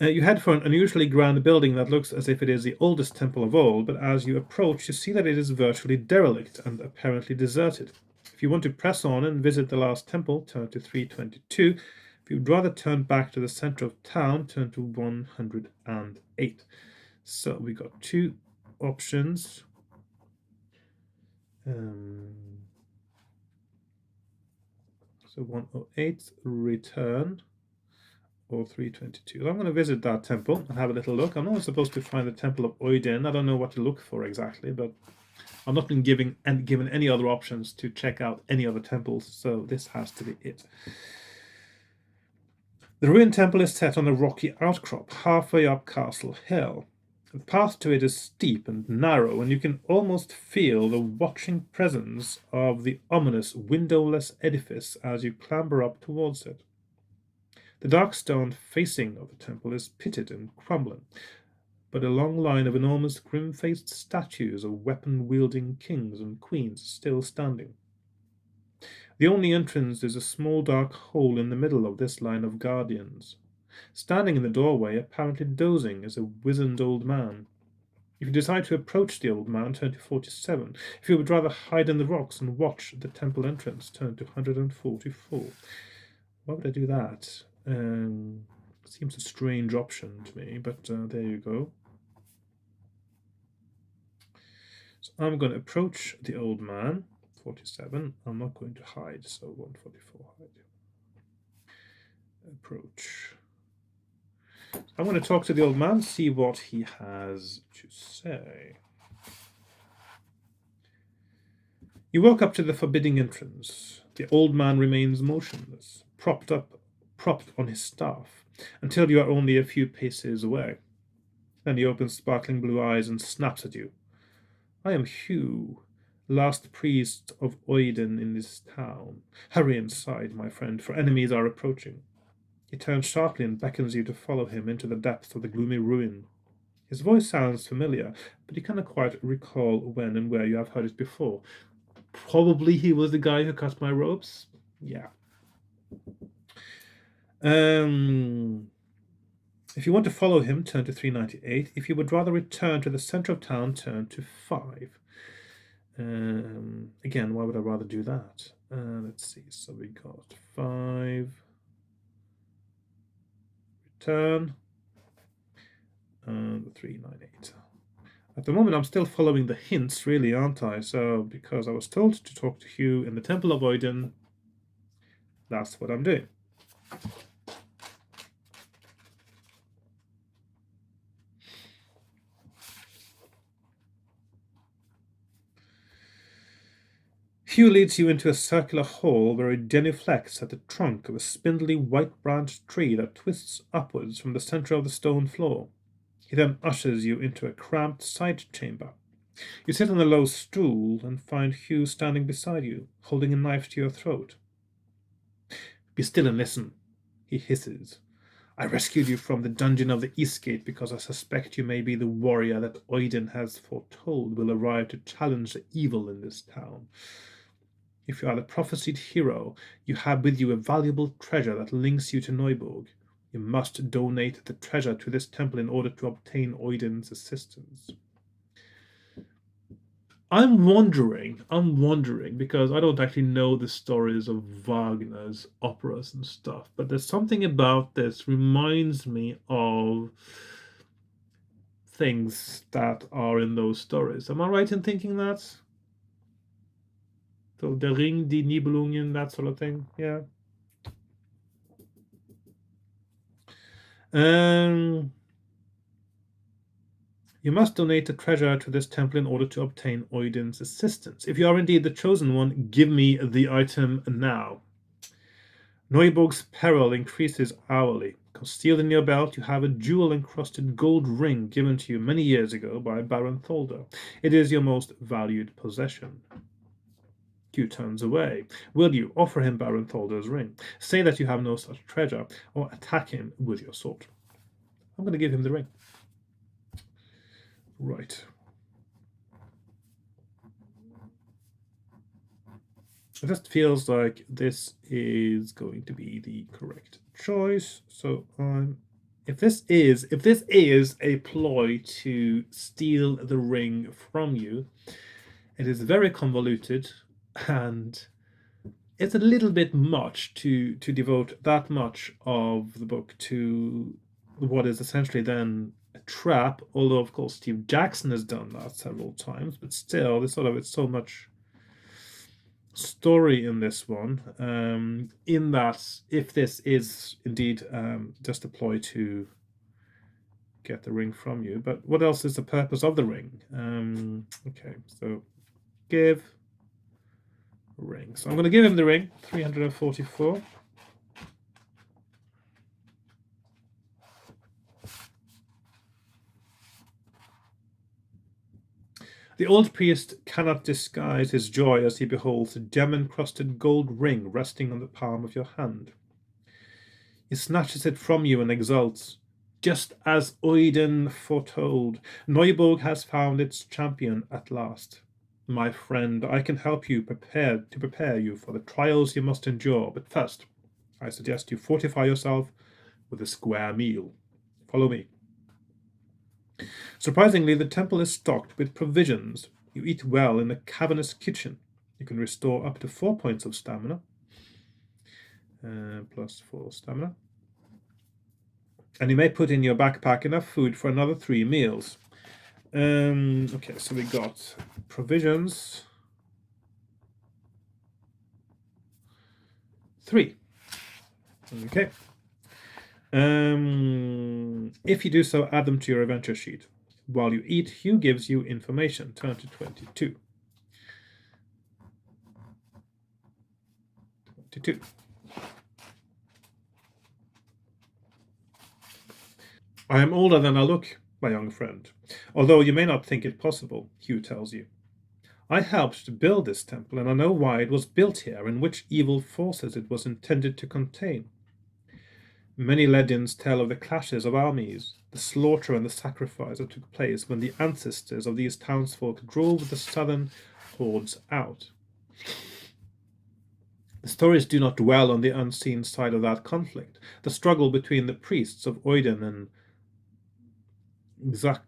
You head for an unusually grand building that looks as if it is the oldest temple of all, but as you approach, you see that it is virtually derelict and apparently deserted. If you want to press on and visit the last temple, turn to 322. If you'd rather turn back to the center of town, turn to 108. So we got 2 options. So 108, return. Or 322. I'm going to visit that temple and have a little look. I'm not supposed to find the Temple of Oiden. I don't know what to look for exactly, but I've not been given any other options to check out any other temples, so this has to be it. The ruined temple is set on a rocky outcrop halfway up Castle Hill. The path to it is steep and narrow, and you can almost feel the watching presence of the ominous windowless edifice as you clamber up towards it. The dark stone facing of the temple is pitted and crumbling, but a long line of enormous grim-faced statues of weapon-wielding kings and queens is still standing. The only entrance is a small dark hole in the middle of this line of guardians. Standing in the doorway, apparently dozing, is a wizened old man. If you decide to approach the old man, turn to 47. If you would rather hide in the rocks and watch the temple entrance, turn to 144. Why would I do that? Seems a strange option to me, but there you go. So I'm going to approach the old man 147. I'm not going to hide, so 144 hide. Approach. I want to talk to the old man, see what he has to say. You walk up to the forbidding entrance. The old man remains motionless, propped on his staff, until you are only a few paces away. Then he opens sparkling blue eyes and snaps at you. I am Hugh, last priest of Oiden in this town. Hurry inside, my friend, for enemies are approaching. He turns sharply and beckons you to follow him into the depths of the gloomy ruin. His voice sounds familiar, but you cannot quite recall when and where you have heard it before. Probably he was the guy who cut my ropes. Yeah. If you want to follow him, turn to 398. If you would rather return to the center of town, turn to 5. Again, why would I rather do that? Let's see. So we got 5. Return. And 398. At the moment, I'm still following the hints, really, aren't I? So, because I was told to talk to Hugh in the Temple of Oiden, that's what I'm doing. Hugh leads you into a circular hall where a genuflects at the trunk of a spindly white-branched tree that twists upwards from the center of the stone floor. He then ushers you into a cramped side chamber. You sit on a low stool and find Hugh standing beside you, holding a knife to your throat. Be still and listen, he hisses. I rescued you from the dungeon of the Eastgate because I suspect you may be the warrior that Oiden has foretold will arrive to challenge the evil in this town. If you are the prophesied hero, you have with you a valuable treasure that links you to Neuburg. You must donate the treasure to this temple in order to obtain Oiden's assistance. I'm wondering, because I don't actually know the stories of Wagner's operas and stuff, but there's something about this reminds me of things that are in those stories. Am I right in thinking that? So the Ring, die Nibelungen, that sort of thing, yeah. You must donate the treasure to this temple in order to obtain Oiden's assistance. If you are indeed the chosen one, give me the item now. Neuburg's peril increases hourly. Concealed in your belt, you have a jewel-encrusted gold ring given to you many years ago by Baron Tholder. It is your most valued possession. Hugh turns away. Will you offer him Baron Tholder's ring? Say that you have no such treasure, or attack him with your sword. I'm going to give him the ring. Right. It just feels like this is going to be the correct choice. So if this is a ploy to steal the ring from you, it is very convoluted, and it's a little bit much to devote that much of the book to what is essentially then a trap, although of course Steve Jackson has done that several times, but still it's so much story in this one, in that if this is indeed just a ploy to get the ring from you, but what else is the purpose of the ring? Okay, so give ring. So I'm going to give him the ring, 344. The old priest cannot disguise his joy as he beholds a gem-encrusted gold ring resting on the palm of your hand. He snatches it from you and exults. Just as Oiden foretold, Neuburg has found its champion at last. My friend, I can help you prepare you for the trials you must endure, but first, I suggest you fortify yourself with a square meal. Follow me. Surprisingly, the temple is stocked with provisions. You eat well in a cavernous kitchen. You can restore up to 4 points of stamina. Plus 4 stamina. And you may put in your backpack enough food for another 3 meals. Okay, so we got provisions. 3. Okay. If you do so, add them to your adventure sheet. While you eat, Hugh gives you information. Turn to 22. 22. I am older than I look, my young friend, although you may not think it possible, Hugh tells you. I helped to build this temple, and I know why it was built here and which evil forces it was intended to contain. Many legends tell of the clashes of armies, the slaughter and the sacrifice that took place when the ancestors of these townsfolk drove the southern hordes out. The stories do not dwell on the unseen side of that conflict, the struggle between the priests of Oiden and Zachas.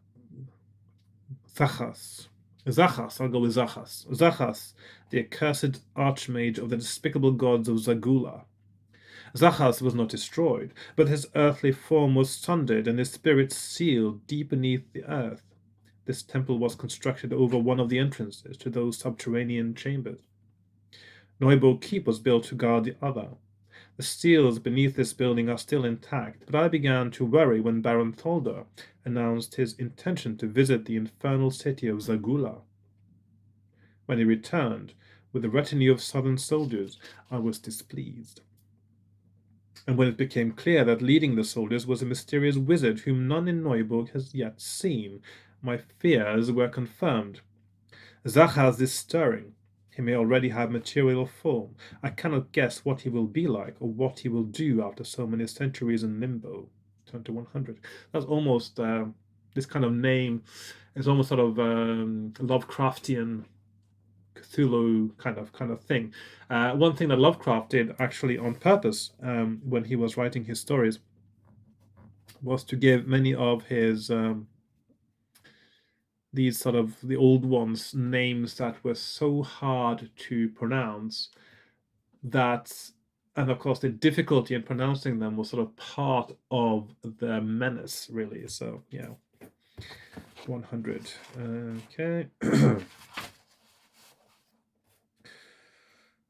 I'll go with Zachas. Zachas, the accursed archmage of the despicable gods of Zagula. Zachas was not destroyed, but his earthly form was sundered and his spirit sealed deep beneath the earth. This temple was constructed over one of the entrances to those subterranean chambers. Neuburg Keep was built to guard the other. The seals beneath this building are still intact, but I began to worry when Baron Tholder announced his intention to visit the infernal city of Zagula. When he returned, with a retinue of southern soldiers, I was displeased. And when it became clear that leading the soldiers was a mysterious wizard whom none in Neuburg has yet seen, my fears were confirmed. Zachas is stirring. He may already have material form. I cannot guess what he will be like or what he will do after so many centuries in limbo. Turn to 100. That's almost, this kind of name is almost sort of Lovecraftian, Cthulhu kind of thing. One thing that Lovecraft did actually on purpose when he was writing his stories was to give many of his these sort of the old ones names that were so hard to pronounce that, and of course the difficulty in pronouncing them was sort of part of the menace, really. So yeah, 100. Okay.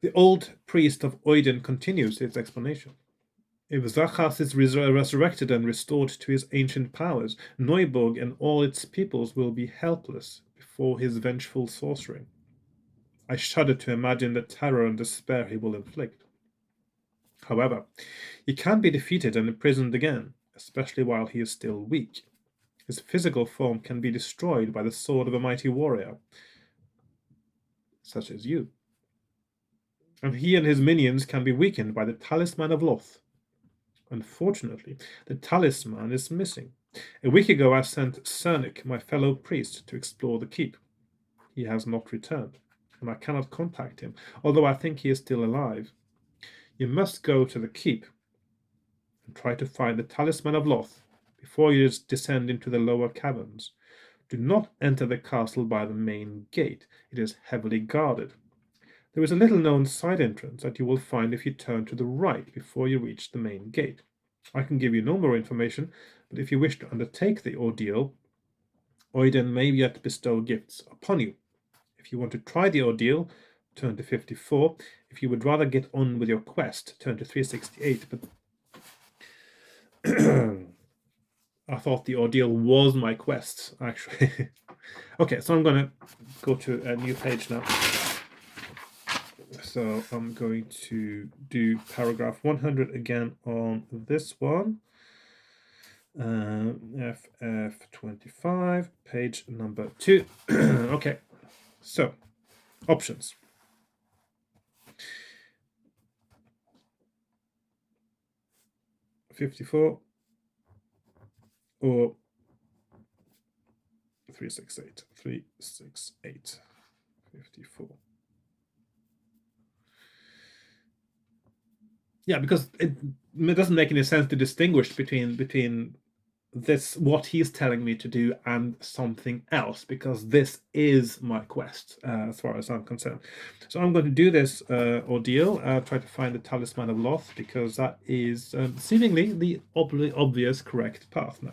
The old priest of Oiden continues its explanation. If Zachas is resurrected and restored to his ancient powers, Neuburg and all its peoples will be helpless before his vengeful sorcering. I shudder to imagine the terror and despair he will inflict. However, he can be defeated and imprisoned again, especially while he is still weak. His physical form can be destroyed by the sword of a mighty warrior, such as you. And he and his minions can be weakened by the Talisman of Loth. Unfortunately, the talisman is missing. A week ago I sent Cernic, my fellow priest, to explore the keep. He has not returned, and I cannot contact him, although I think he is still alive. You must go to the keep and try to find the Talisman of Loth before you descend into the lower caverns. Do not enter the castle by the main gate. It is heavily guarded. There is a little-known side entrance that you will find if you turn to the right before you reach the main gate. I can give you no more information, but if you wish to undertake the ordeal, Oiden may yet bestow gifts upon you. If you want to try the ordeal, turn to 54. If you would rather get on with your quest, turn to 368. But I thought the ordeal was my quest, actually. Okay, so I'm going to go to a new page now. So I'm going to do paragraph 100 again on this one. FF25, page number 2. Okay, so options. $54 or 368. 368. 54. Yeah, because it doesn't make any sense to distinguish between this, what he's telling me to do, and something else, because this is my quest as far as I'm concerned. So I'm going to do this ordeal, try to find the Talisman of Loth, because that is seemingly the obvious correct path now.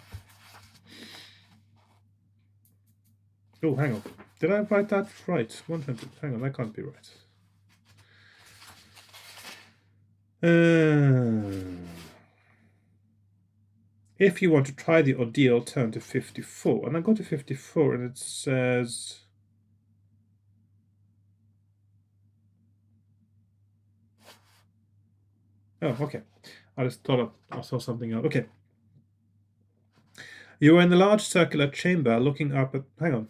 Oh, hang on. Did I write that right? 100. Hang on, that can't be right. If you want to try the ordeal, turn to 54. And I go to 54 and it says... Oh, okay. I just thought I saw something else. Okay. You are in the large circular chamber looking up at... Hang on.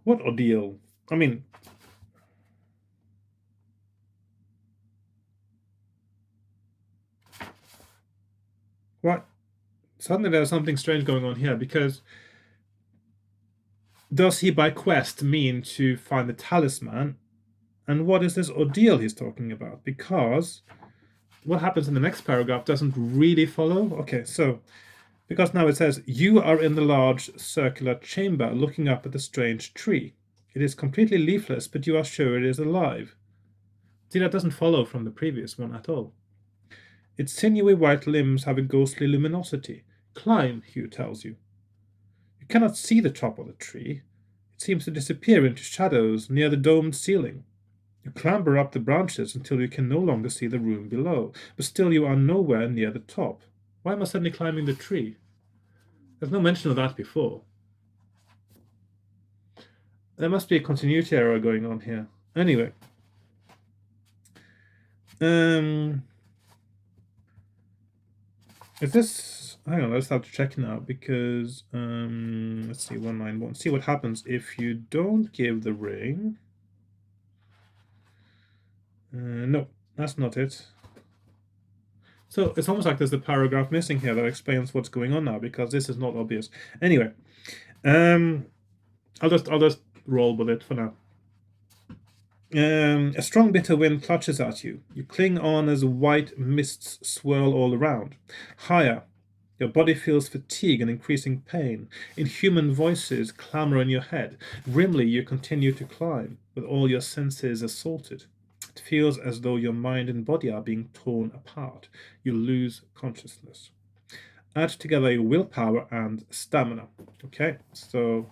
What ordeal? I mean... What? Suddenly there's something strange going on here, because... Does he by quest mean to find the talisman? And what is this ordeal he's talking about? Because what happens in the next paragraph doesn't really follow. Okay, so because now it says, you are in the large circular chamber looking up at the strange tree. It is completely leafless, but you are sure it is alive. See, that doesn't follow from the previous one at all. Its sinewy white limbs have a ghostly luminosity. Climb, Hugh tells you. You cannot see the top of the tree. It seems to disappear into shadows near the domed ceiling. You clamber up the branches until you can no longer see the room below, but still you are nowhere near the top. Why am I suddenly climbing the tree? There's no mention of that before. There must be a continuity error going on here. Anyway. Is this... Hang on, let's have to check now, because... let's see, 191. See what happens if you don't give the ring. No, that's not it. So it's almost like there's a paragraph missing here that explains what's going on now, because this is not obvious. Anyway, I'll just roll with it for now. A strong bitter wind clutches at you. You cling on as white mists swirl all around. Higher. Your body feels fatigue and increasing pain. Inhuman voices clamor in your head. Grimly, you continue to climb, with all your senses assaulted. It feels as though your mind and body are being torn apart. You lose consciousness. Add together your willpower and stamina. Okay, so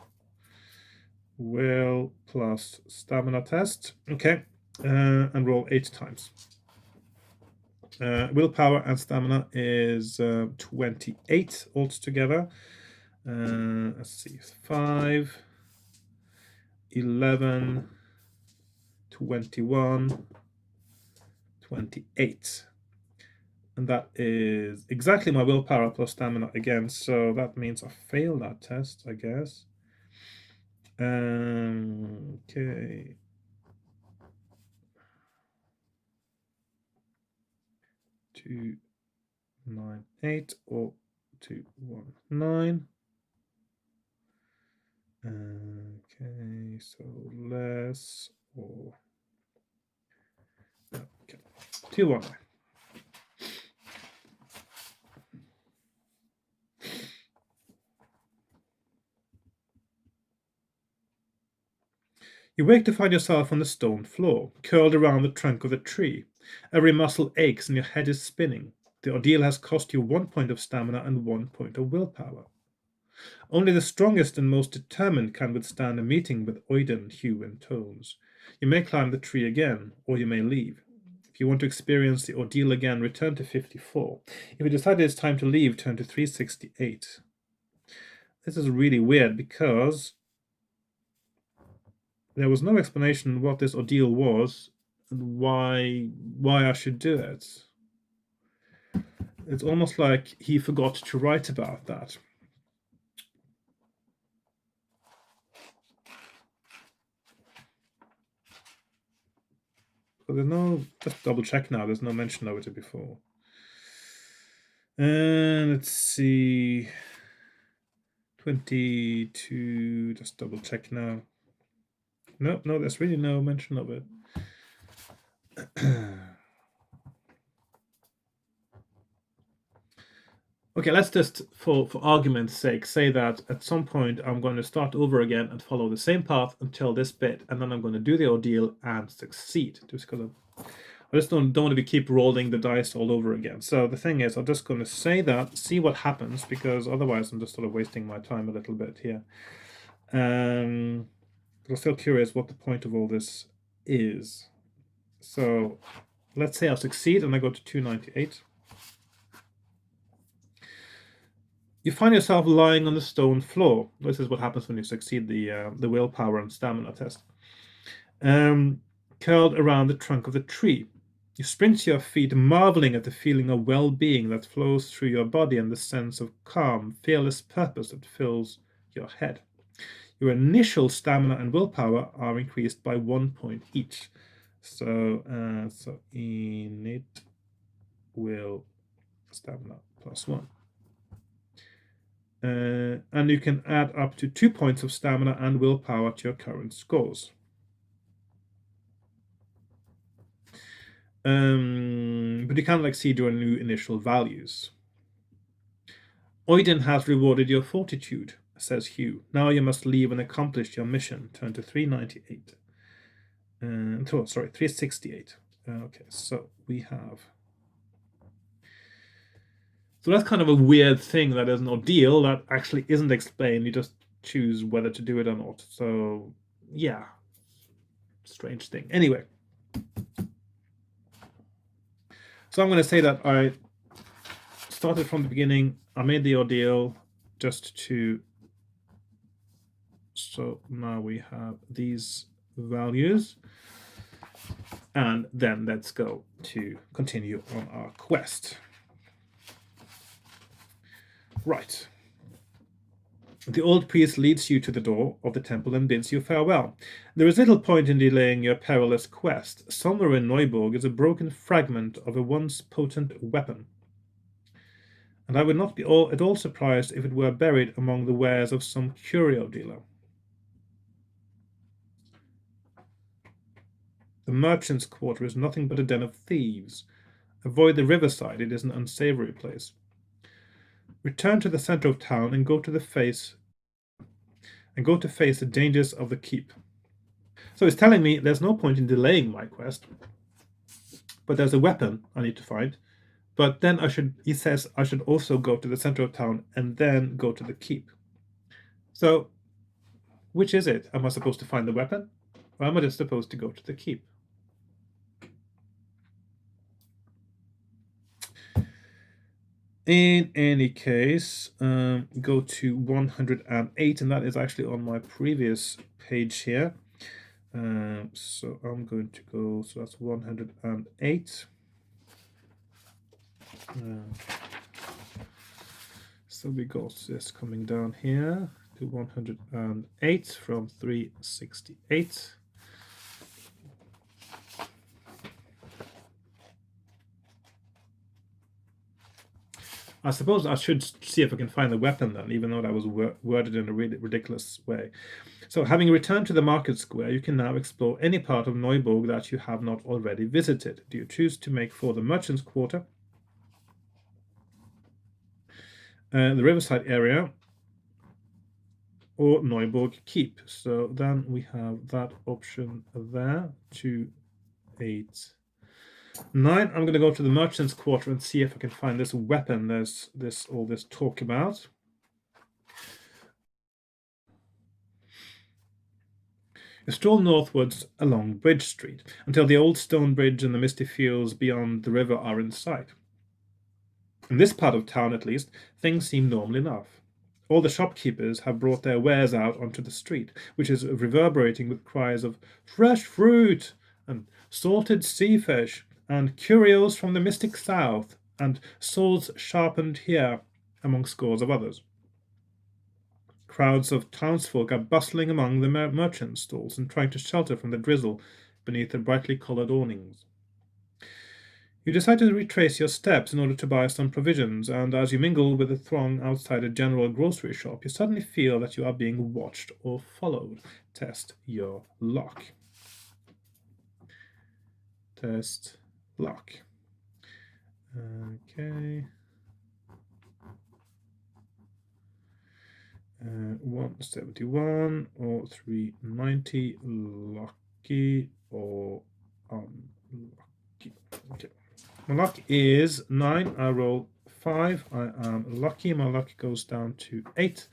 will plus stamina test. Okay, and roll 8 times. Willpower and stamina is 28 altogether. Let's see, 5, 11, 21, 28. And that is exactly my willpower plus stamina again, so that means I failed that test, I guess. Okay. 2, 9, 8 or 2, 1, 9. Okay, so less or okay, 2, 1, 9. You wake to find yourself on the stone floor, curled around the trunk of the tree. Every muscle aches and your head is spinning. The ordeal has cost you 1 point of stamina and 1 point of willpower. Only the strongest and most determined can withstand a meeting with Oiden, Hugh, and Tones. You may climb the tree again, or you may leave. If you want to experience the ordeal again, return to 54. If you decide it's time to leave, turn to 368. This is really weird, because there was no explanation what this ordeal was and why I should do it. It's almost like he forgot to write about that. But there's no... Just double check now, there's no mention of it before. And let's see... 22... Just double check now. No, there's really no mention of it. Okay, let's just, for argument's sake, say that at some point I'm going to start over again and follow the same path until this bit, and then I'm going to do the ordeal and succeed. Just because I just don't want to keep rolling the dice all over again. So the thing is, I'm just going to say that, see what happens, because otherwise I'm just sort of wasting my time a little bit here. I'm still curious what the point of all this is. So let's say I succeed and I go to 298. You find yourself lying on the stone floor. This is what happens when you succeed the willpower and stamina test. Curled around the trunk of the tree. You sprint to your feet, marveling at the feeling of well-being that flows through your body and the sense of calm, fearless purpose that fills your head. Your initial stamina and willpower are increased by 1 point each. So innate will stamina +1. And you can add up to 2 points of stamina and willpower to your current scores. But you can't see your new initial values. Oiden has rewarded your fortitude, says Hugh. Now you must leave and accomplish your mission. Turn to 398. 368. Okay, so we have. So that's kind of a weird thing that is an ordeal that actually isn't explained. You just choose whether to do it or not. So, yeah. Strange thing. Anyway. So I'm going to say that I started from the beginning. I made the ordeal just to... So now we have these values. And then let's go to continue on our quest. Right. The old priest leads you to the door of the temple and bids you farewell. There is little point in delaying your perilous quest. Somewhere in Neuburg is a broken fragment of a once potent weapon, and I would not be at all surprised if it were buried among the wares of some curio dealer. The merchant's quarter is nothing but a den of thieves. Avoid the riverside, it is an unsavory place. Return to the center of town and go to face the dangers of the keep. So it's telling me there's no point in delaying my quest, but there's a weapon I need to find. But then he says I should also go to the center of town and then go to the keep. So which is it? Am I supposed to find the weapon, or am I just supposed to go to the keep? In any case, go to 108, and that is actually on my previous page here. So I'm going to go, so that's 108. So we got this coming down here to 108 from 368. I suppose I should see if I can find the weapon then, even though that was worded in a really ridiculous way. So having returned to the market square, you can now explore any part of Neuburg that you have not already visited. Do you choose to make for the merchant's quarter, the riverside area, or Neuburg Keep? So then we have that option there, 289. I'm going to go to the merchant's quarter and see if I can find this weapon there's all this talk about. You stroll northwards along Bridge Street until the old stone bridge and the misty fields beyond the river are in sight. In this part of town, at least, things seem normal enough. All the shopkeepers have brought their wares out onto the street, which is reverberating with cries of fresh fruit and salted sea fish and curios from the mystic south and swords sharpened here, among scores of others. Crowds of townsfolk are bustling among the merchant stalls and trying to shelter from the drizzle beneath the brightly colored awnings. You decide to retrace your steps in order to buy some provisions, and as you mingle with the throng outside a general grocery shop, you suddenly feel that you are being watched or followed. Test your luck. Test luck. Okay. 171 or 390, lucky or unlucky. Okay. My luck is 9. I roll 5. I am lucky. My luck goes down to 8.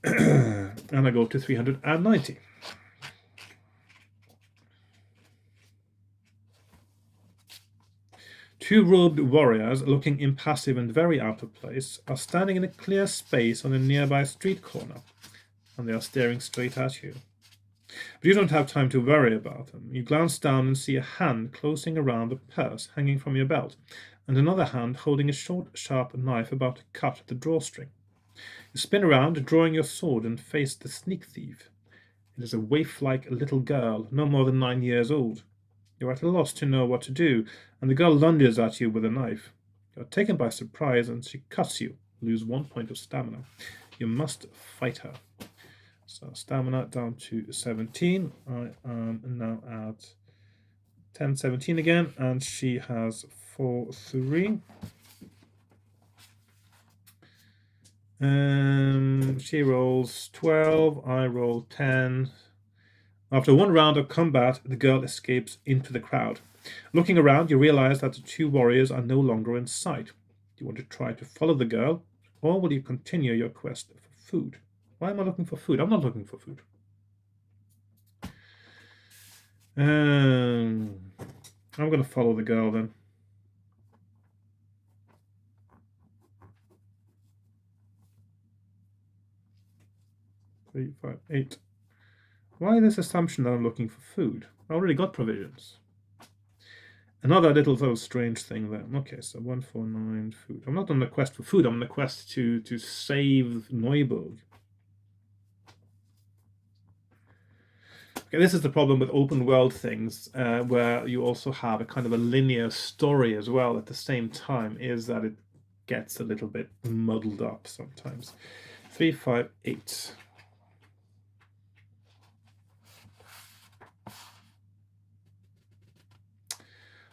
And I go to 390. Two robed warriors, looking impassive and very out of place, are standing in a clear space on a nearby street corner, and they are staring straight at you. But you don't have time to worry about them. You glance down and see a hand closing around a purse hanging from your belt, and another hand holding a short, sharp knife about to cut the drawstring. You spin around, drawing your sword, and face the sneak thief. It is a waif-like little girl, no more than 9 years old. You're at a loss to know what to do, and the girl lunges at you with a knife. You're taken by surprise, and she cuts you. Lose 1 point of stamina. You must fight her. So stamina down to 17. I am now at 10, 17 again, and she has 4, 3. She rolls 12. I roll 10. After one round of combat, the girl escapes into the crowd. Looking around, you realize that the two warriors are no longer in sight. Do you want to try to follow the girl, or will you continue your quest for food? Why am I looking for food? I'm not looking for food. I'm going to follow the girl then. 3, 5, 8. Why this assumption that I'm looking for food? I already got provisions. Another little sort of strange thing there. Okay, so 149 food. I'm not on the quest for food. I'm on the quest to save Neuburg. Okay, this is the problem with open world things, where you also have a kind of a linear story as well at the same time, is that it gets a little bit muddled up sometimes. 3, 5, 8.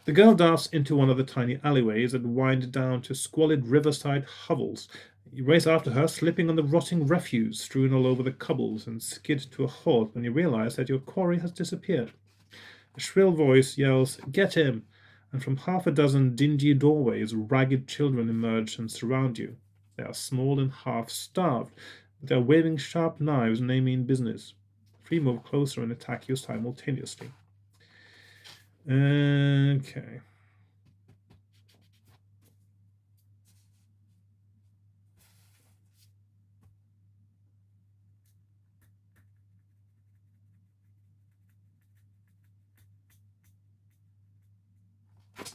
The girl darts into one of the tiny alleyways that wind down to squalid riverside hovels. You race after her, slipping on the rotting refuse strewn all over the cobbles, and skid to a halt when you realize that your quarry has disappeared. A shrill voice yells, "Get him!" and from half a dozen dingy doorways, ragged children emerge and surround you. They are small and half-starved, but they are waving sharp knives and naming business. 3 move closer and attack you simultaneously. Okay.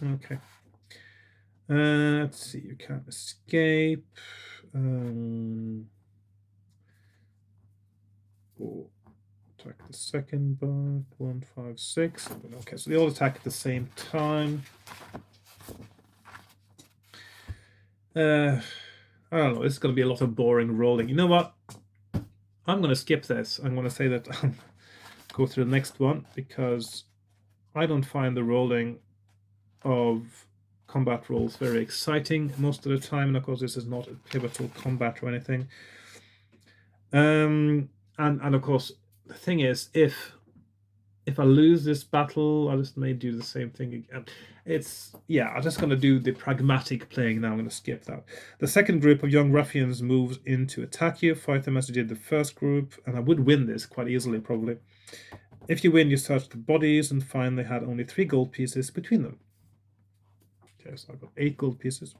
Okay. Let's see. You can't escape. Attack the second bar. 1, 5, 6. Okay, so they all attack at the same time. I don't know. This is going to be a lot of boring rolling. You know what? I'm going to skip this. I'm going to say that go through the next one, because I don't find the rolling of combat rolls very exciting most of the time, and of course this is not a pivotal combat or anything. And of course the thing is, if I lose this battle, I just may do the same thing again. I'm just going to do the pragmatic playing now. I'm going to skip that. The second group of young ruffians moves in to attack you. Fight them as you did the first group, and I would win this quite easily probably. If you win, you search the bodies and find they had only 3 gold pieces between them. Okay, so I've got 8 gold pieces.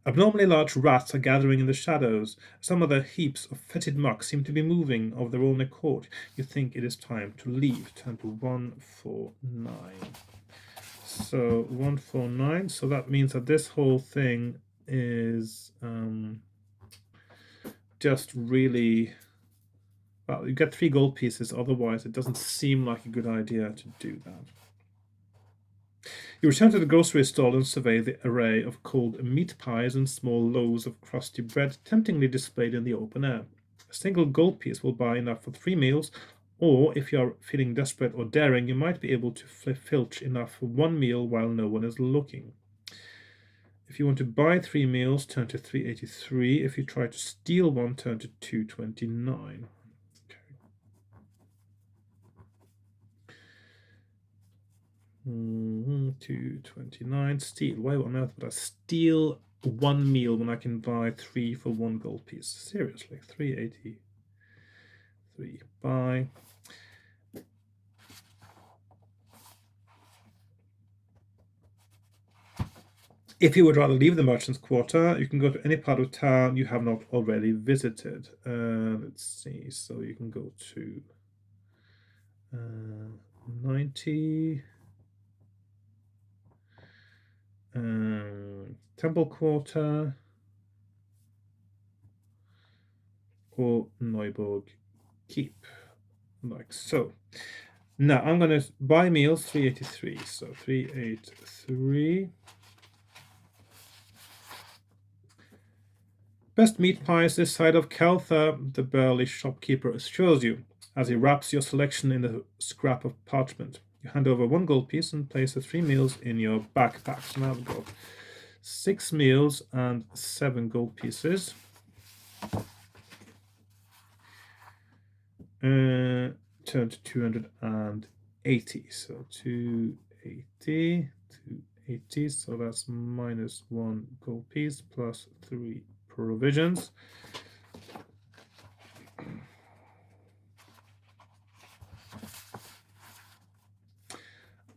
Abnormally large rats are gathering in the shadows. Some of their heaps of fetid muck seem to be moving of their own accord. You think it is time to leave. Turn to 149. So 149. So that means that this whole thing is just really... Well, you get 3 gold pieces. Otherwise, it doesn't seem like a good idea to do that. You return to the grocery stall and survey the array of cold meat pies and small loaves of crusty bread temptingly displayed in the open air. A single gold piece will buy enough for 3 meals, or if you are feeling desperate or daring, you might be able to filch enough for 1 meal while no one is looking. If you want to buy 3 meals, turn to 383. If you try to steal one, turn to 229. 229. Steel. Why on earth would I steal 1 meal when I can buy 3 for 1 gold piece? Seriously, 383. Buy. If you would rather leave the merchant's quarter, you can go to any part of town you have not already visited. Let's see. So you can go to 90. Temple Quarter. Or Neuburg Keep. Like so. Now I'm going to buy meals 383. So 383. Best meat pies this side of Keltha, the burly shopkeeper assures you, as he wraps your selection in a scrap of parchment. You hand over 1 gold piece and place the 3 meals in your backpack. So now I've got 6 meals and 7 gold pieces. Turn to 280. So 280. So that's minus 1 gold piece plus 3 provisions.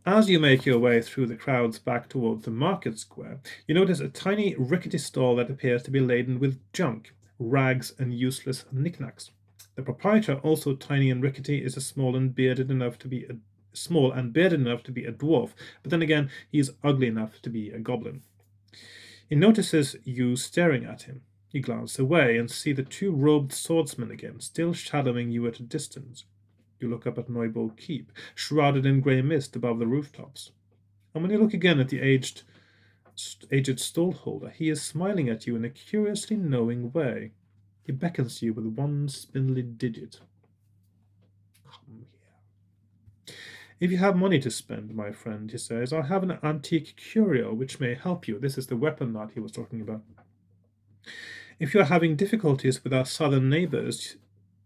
As you make your way through the crowds back towards the market square, you notice a tiny rickety stall that appears to be laden with junk, rags, and useless knickknacks. The proprietor, also tiny and rickety, is small and bearded enough to be a dwarf, but then again, he is ugly enough to be a goblin. He notices you staring at him. You glance away and see the 2 robed swordsmen again, still shadowing you at a distance. You look up at Neuburg Keep, shrouded in grey mist above the rooftops. And when you look again at the aged stallholder, he is smiling at you in a curiously knowing way. He beckons you with 1 spindly digit. Come here. If you have money to spend, my friend, he says, I have an antique curio which may help you. This is the weapon that he was talking about. If you are having difficulties with our southern neighbors,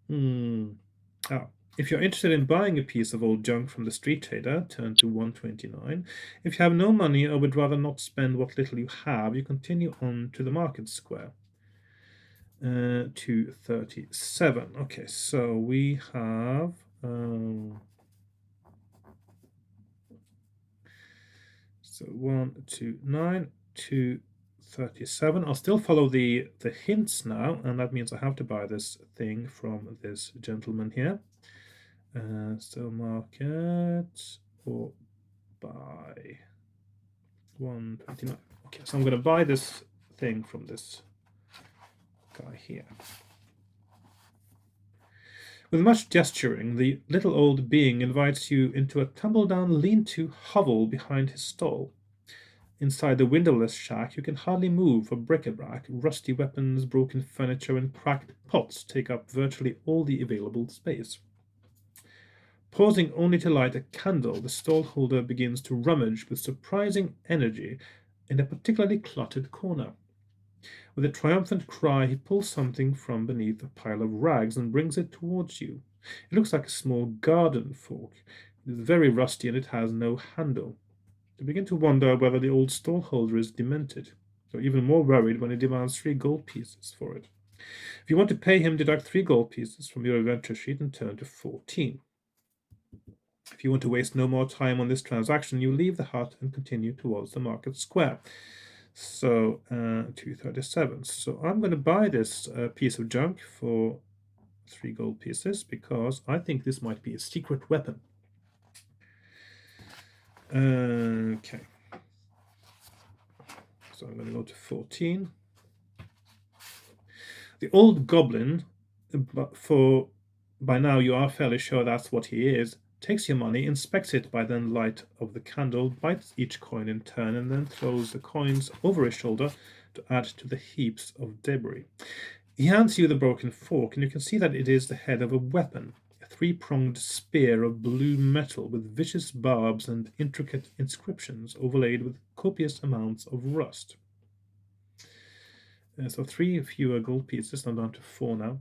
if you're interested in buying a piece of old junk from the street trader, turn to 129. If you have no money or would rather not spend what little you have, you continue on to the market square. 237. Okay, so we have so 129, 237. I'll still follow the hints now, and that means I have to buy this thing from this gentleman here. So market or buy 129. Okay, so I'm going to buy this thing from this guy here. With much gesturing, the little old being invites you into a tumble-down lean-to hovel behind his stall. Inside the windowless shack, you can hardly move, for bric-a-brac, rusty weapons, broken furniture, and cracked pots take up virtually all the available space. Pausing only to light a candle, the stallholder begins to rummage with surprising energy in a particularly cluttered corner. With a triumphant cry, he pulls something from beneath a pile of rags and brings it towards you. It looks like a small garden fork. It is very rusty and it has no handle. You begin to wonder whether the old stallholder is demented. You're even more worried when he demands 3 gold pieces for it. If you want to pay him, deduct 3 gold pieces from your adventure sheet and turn to 14. If you want to waste no more time on this transaction, you leave the hut and continue towards the market square. So 237. So I'm going to buy this piece of junk for 3 gold pieces because I think this might be a secret weapon. Okay. So I'm going to go to 14. The old goblin, by now you are fairly sure that's what he is, takes your money, inspects it by the light of the candle, bites each coin in turn, and then throws the coins over his shoulder to add to the heaps of debris. He hands you the broken fork, and you can see that it is the head of a weapon, a 3-pronged spear of blue metal with vicious barbs and intricate inscriptions overlaid with copious amounts of rust. So 3 fewer gold pieces, I'm down to 4 now.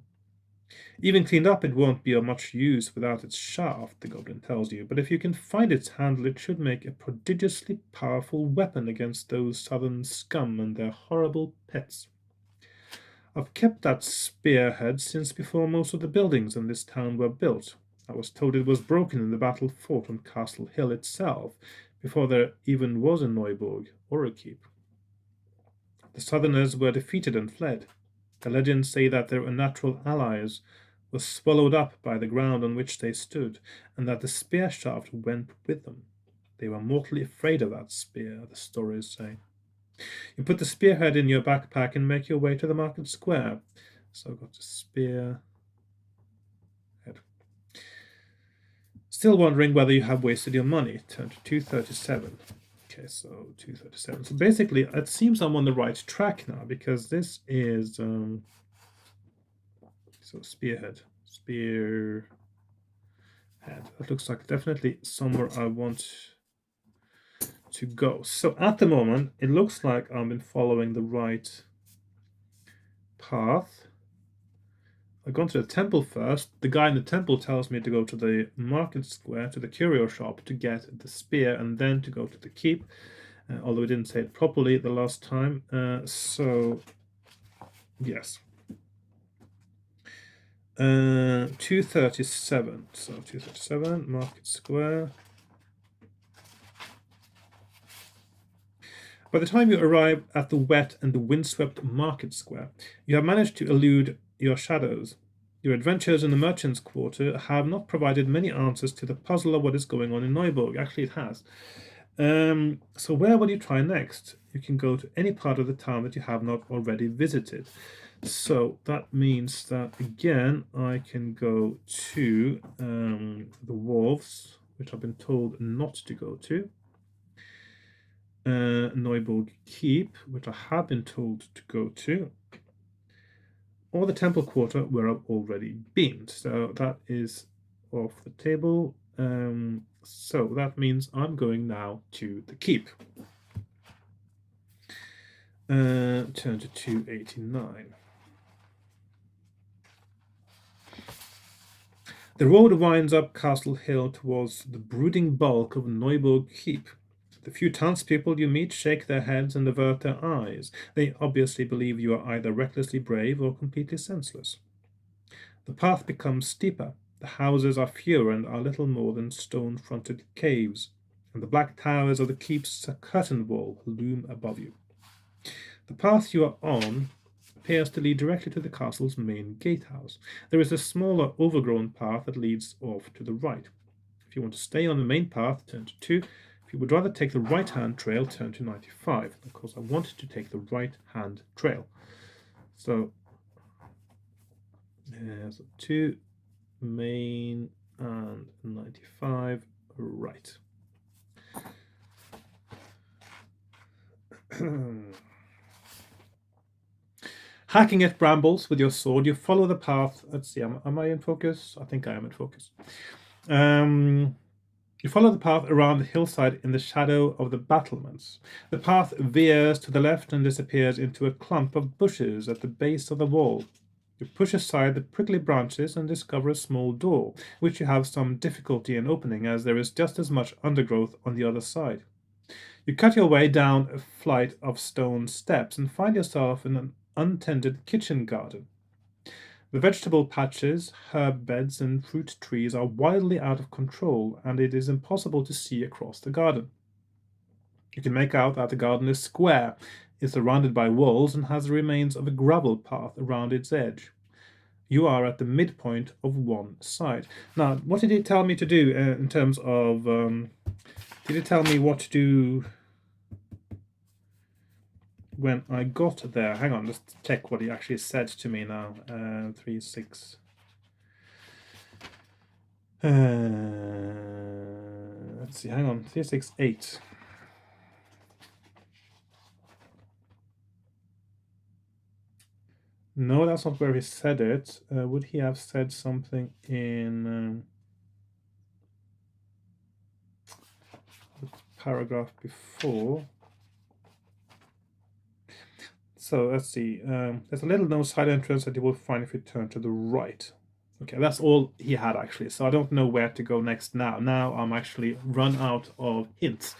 Even cleaned up, it won't be of much use without its shaft, the goblin tells you, but if you can find its handle, it should make a prodigiously powerful weapon against those southern scum and their horrible pets. I've kept that spearhead since before most of the buildings in this town were built. I was told it was broken in the battle fought on Castle Hill itself, before there even was a Neuburg or a keep. The southerners were defeated and fled. The legends say that their unnatural allies were swallowed up by the ground on which they stood, and that the spear shaft went with them. They were mortally afraid of that spear, the stories say. You put the spearhead in your backpack and make your way to the market square. So I've got the spear head. Still wondering whether you have wasted your money. Turn to 237. Okay, so 237. So basically, it seems I'm on the right track now, because this is so spearhead. Spearhead. That looks like definitely somewhere I want to go. So at the moment, it looks like I've been following the right path. I've gone to the temple first. The guy in the temple tells me to go to the market square, to the curio shop, to get the spear, and then to go to the keep, although we didn't say it properly the last time. So, yes. 237. So 237, market square. By the time you arrive at the wet and the windswept market square, you have managed to elude your shadows. Your adventures in the merchants' quarter have not provided many answers to the puzzle of what is going on in Neuburg. Actually, it has. So where will you try next? You can go to any part of the town that you have not already visited. So that means that, again, I can go to the wharves, which I've been told not to go to. Neuburg Keep, which I have been told to go to, or the Temple Quarter, where I've already been. So that is off the table. So that means I'm going now to the Keep. Turn to 289. The road winds up Castle Hill towards the brooding bulk of Neuburg Keep. The few townspeople you meet shake their heads and avert their eyes. They obviously believe you are either recklessly brave or completely senseless. The path becomes steeper. The houses are fewer and are little more than stone-fronted caves, and the black towers of the keep's curtain wall loom above you. The path you are on appears to lead directly to the castle's main gatehouse. There is a smaller, overgrown path that leads off to the right. If you want to stay on the main path, turn to 2. If you would rather take the right-hand trail, turn to 95. Of course, I wanted to take the right-hand trail. So, 2, main, and 95, right. Hacking at brambles with your sword, you follow the path. Let's see, am I in focus? I think I am in focus. You follow the path around the hillside in the shadow of the battlements. The path veers to the left and disappears into a clump of bushes at the base of the wall. You push aside the prickly branches and discover a small door, which you have some difficulty in opening, as there is just as much undergrowth on the other side. You cut your way down a flight of stone steps and find yourself in an untended kitchen garden. The vegetable patches, herb beds, and fruit trees are wildly out of control, and it is impossible to see across the garden. You can make out that the garden is square, is surrounded by walls, and has the remains of a gravel path around its edge. You are at the midpoint of one side. Now, what did he tell me to do in terms of... did he tell me what to do when I got there? Hang on, let's check what he actually said to me now. 3, 6... let's see, hang on, 3, 6, 8. No, that's not where he said it. Would he have said something in the paragraph before? So let's see. There's a little known side entrance that you will find if you turn to the right. Okay, that's all he had actually. So I don't know where to go next now. Now I'm actually run out of hints.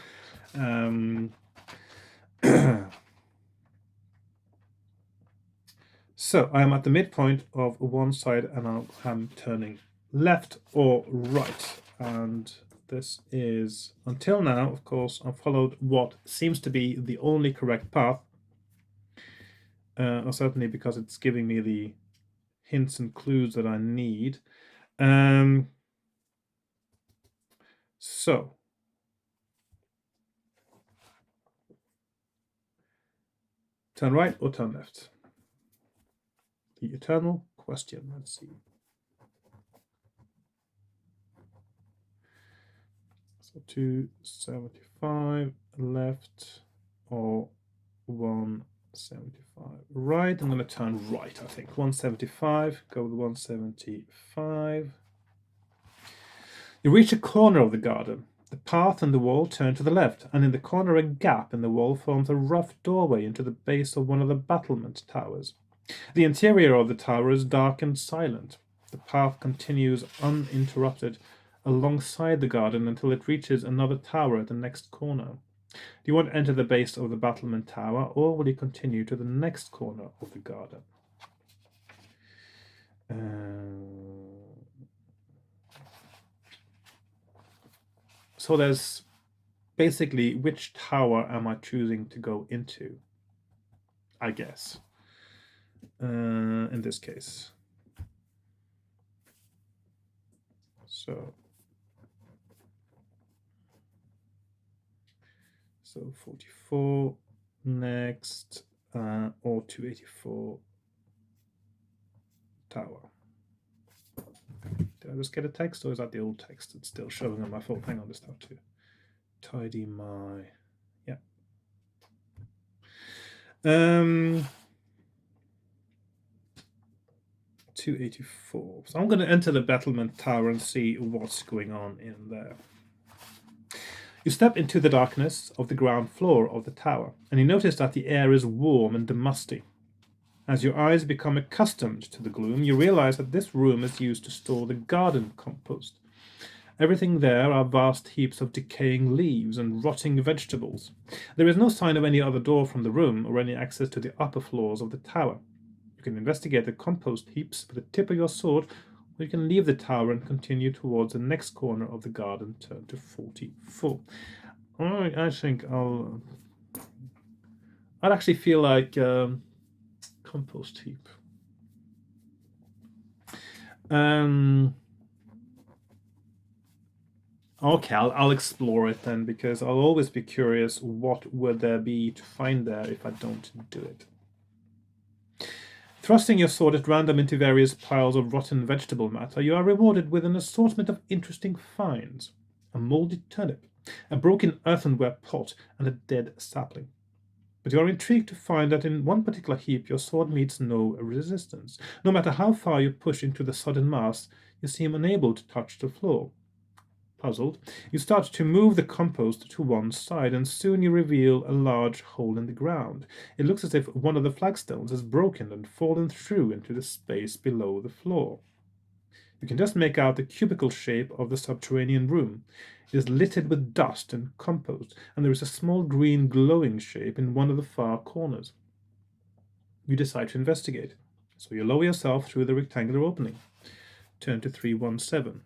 So I am at the midpoint of one side and now I'm turning left or right. And this is, until now, of course, I've followed what seems to be the only correct path. Or certainly because it's giving me the hints and clues that I need. So turn right or turn left? The eternal question. Let's see. So 275 left or 175 right. I'm going to turn right, I think. 175, go with 175. You reach a corner of the garden. The path and the wall turn to the left, and in the corner a gap in the wall forms a rough doorway into the base of one of the battlement towers. The interior of the tower is dark and silent. The path continues uninterrupted alongside the garden until it reaches another tower at the next corner. Do you want to enter the base of the battlement tower, or will you continue to the next corner of the garden? So there's basically which tower am I choosing to go into, I guess, in this case. So 44 next, or 284 tower. Did I just get a text, or is that the old text? It's still showing on my phone. Hang on, just have to tidy my, yeah. 284. So I'm going to enter the battlement tower and see what's going on in there. You step into the darkness of the ground floor of the tower, and you notice that the air is warm and musty. As your eyes become accustomed to the gloom, you realize that this room is used to store the garden compost. Everything there are vast heaps of decaying leaves and rotting vegetables. There is no sign of any other door from the room or any access to the upper floors of the tower. You can investigate the compost heaps with the tip of your sword, or you can leave the tower and continue towards the next corner of the garden, turn to 44. I think I'd actually feel like compost heap. Okay, I'll explore it then, because I'll always be curious what would there be to find there if I don't do it. Thrusting your sword at random into various piles of rotten vegetable matter, you are rewarded with an assortment of interesting finds. A mouldy turnip, a broken earthenware pot, and a dead sapling. But you are intrigued to find that in one particular heap your sword meets no resistance. No matter how far you push into the sodden mass, you seem unable to touch the floor. Puzzled, you start to move the compost to one side, and soon you reveal a large hole in the ground. It looks as if one of the flagstones has broken and fallen through into the space below the floor. You can just make out the cubical shape of the subterranean room. It is littered with dust and compost, and there is a small green glowing shape in one of the far corners. You decide to investigate, so you lower yourself through the rectangular opening. Turn to 317.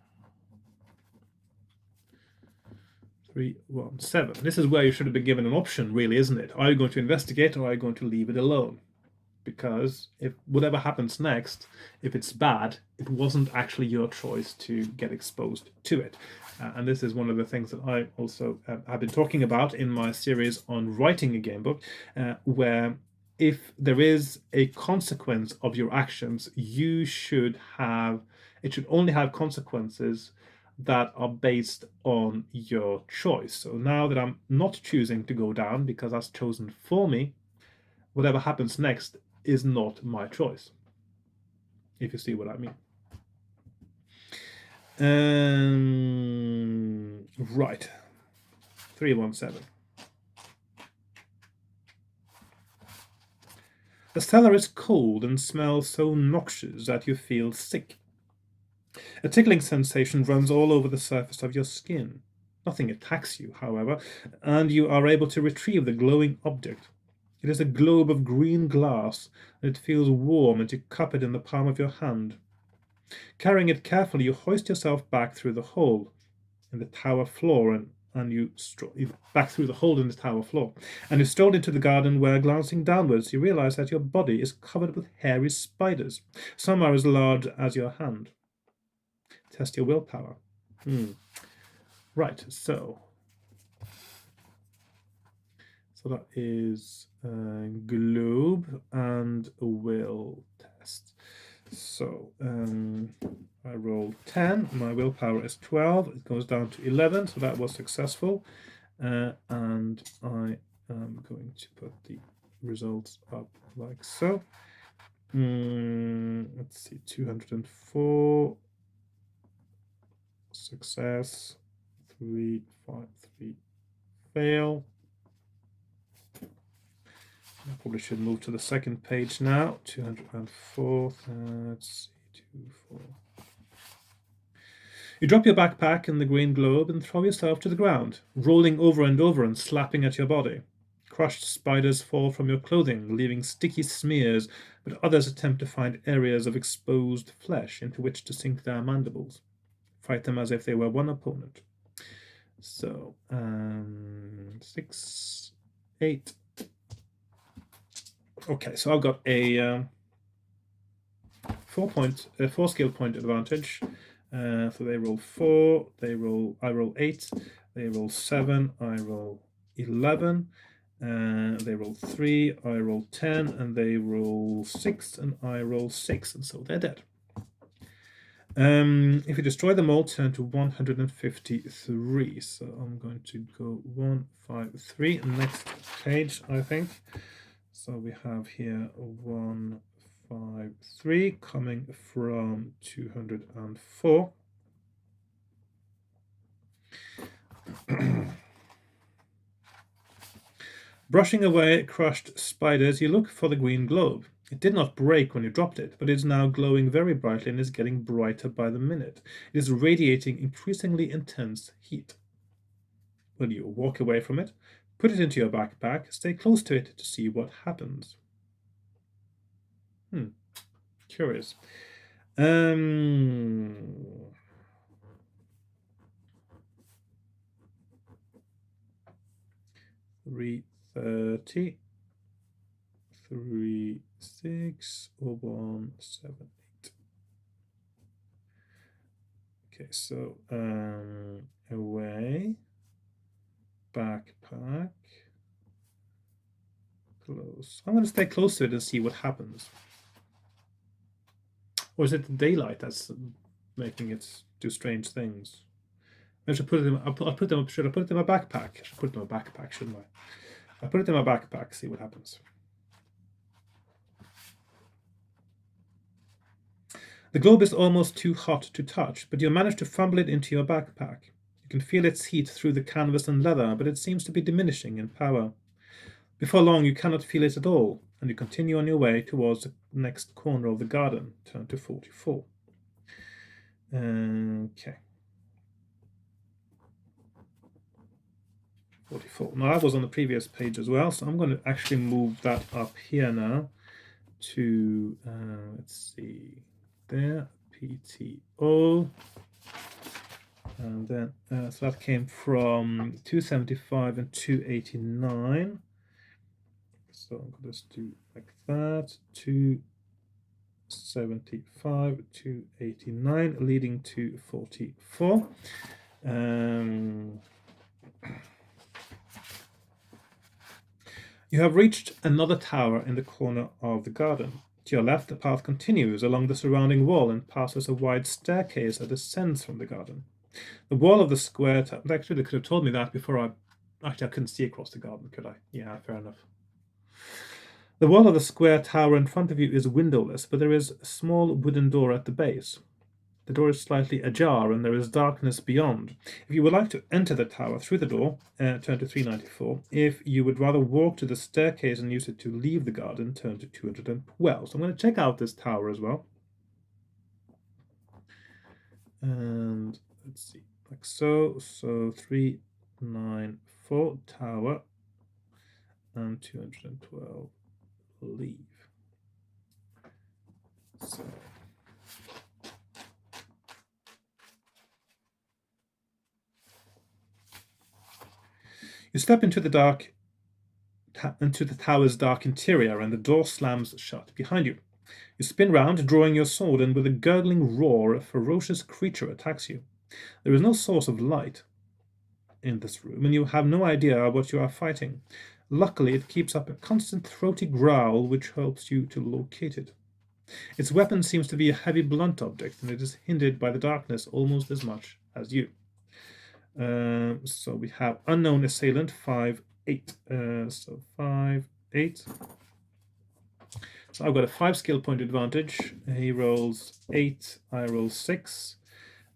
317. This is where you should have been given an option, really, isn't it? Are you going to investigate, or are you going to leave it alone? Because if whatever happens next, if it's bad, it wasn't actually your choice to get exposed to it. And this is one of the things that I also have been talking about in my series on writing a game book, where if there is a consequence of your actions, it should only have consequences that are based on your choice. So now that I'm not choosing to go down because that's chosen for me, whatever happens next is not my choice, if you see what I mean. Right. 317. The cellar is cold and smells so noxious that you feel sick. A tickling sensation runs all over the surface of your skin. Nothing attacks you, however, and you are able to retrieve the glowing object. It is a globe of green glass, and it feels warm as you cup it in the palm of your hand. Carrying it carefully, you hoist yourself back through the hole in the tower floor, and you back through the hole in the tower floor, and you strolled into the garden where, glancing downwards, you realize that your body is covered with hairy spiders. Some are as large as your hand. Test your willpower. Right, so that is globe and will test. So I rolled 10. My willpower is 12. It goes down to 11, so that was successful. And I am going to put the results up like so. Let's see, 204. Success. 3, 5, 3. Fail. I probably should move to the second page now. 204. Let's see, 2, 4. You drop your backpack in the green globe and throw yourself to the ground, rolling over and over and slapping at your body. Crushed spiders fall from your clothing, leaving sticky smears, but others attempt to find areas of exposed flesh into which to sink their mandibles. Fight them as if they were one opponent. So, 6, 8. Okay, so I've got a 4 skill point advantage. So they roll 4, I roll 8, they roll 7, I roll 11, they roll 3, I roll 10, and they roll 6, and I roll 6, and so they're dead. If you destroy them all, turn to 153. So I'm going to go 153. Next page, I think. So we have here 153 coming from 204. Brushing away crushed spiders, you look for the green globe. It did not break when you dropped it, but it is now glowing very brightly and is getting brighter by the minute. It is radiating increasingly intense heat. Will you walk away from it, put it into your backpack, stay close to it to see what happens? Curious. 330, 3, 6, 1, 7, 8. Okay, so away, backpack, close. I'm going to stay close to it and see what happens. Or is it the daylight that's making it do strange things? I should put it in. Should I put it in my backpack? I should put it in my backpack, shouldn't I? I put it in my backpack. See what happens. The globe is almost too hot to touch, but you manage to fumble it into your backpack. You can feel its heat through the canvas and leather, but it seems to be diminishing in power. Before long, you cannot feel it at all, and you continue on your way towards the next corner of the garden. Turn to 44. Okay. 44. Now, that was on the previous page as well, so I'm going to actually move that up here now to, let's see, there, PTO. And then, so that came from 275 and 289. So I'm going to just do like that, 275, 289, leading to 44. You have reached another tower in the corner of the garden. To your left, the path continues along the surrounding wall and passes a wide staircase that descends from the garden. The wall of the square actually, they could have told me that before I couldn't see across the garden, could I? Yeah, fair enough. The wall of the square tower in front of you is windowless, but there is a small wooden door at the base. The door is slightly ajar and there is darkness beyond. If you would like to enter the tower through the door, turn to 394. If you would rather walk to the staircase and use it to leave the garden, turn to 212. So I'm going to check out this tower as well. And let's see, like so. So 394 tower and 212 leave. So you step into the tower's dark interior, and the door slams shut behind you. You spin round, drawing your sword, and with a gurgling roar, a ferocious creature attacks you. There is no source of light in this room, and you have no idea what you are fighting. Luckily, it keeps up a constant throaty growl, which helps you to locate it. Its weapon seems to be a heavy blunt object, and it is hindered by the darkness almost as much as you. So we have unknown assailant 5-8. So 5-8. So I've got a 5 skill point advantage. He rolls 8, I roll 6.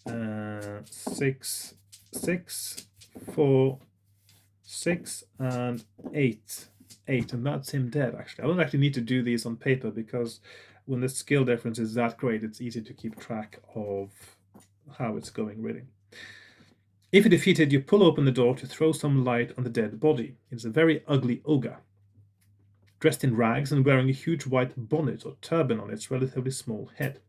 6, 6, 4, 6, and 8. 8, and that's him dead, actually. I don't actually need to do these on paper because when the skill difference is that great, it's easy to keep track of how it's going, really. If you're defeated, you pull open the door to throw some light on the dead body. It's a very ugly ogre, dressed in rags and wearing a huge white bonnet or turban on its relatively small head.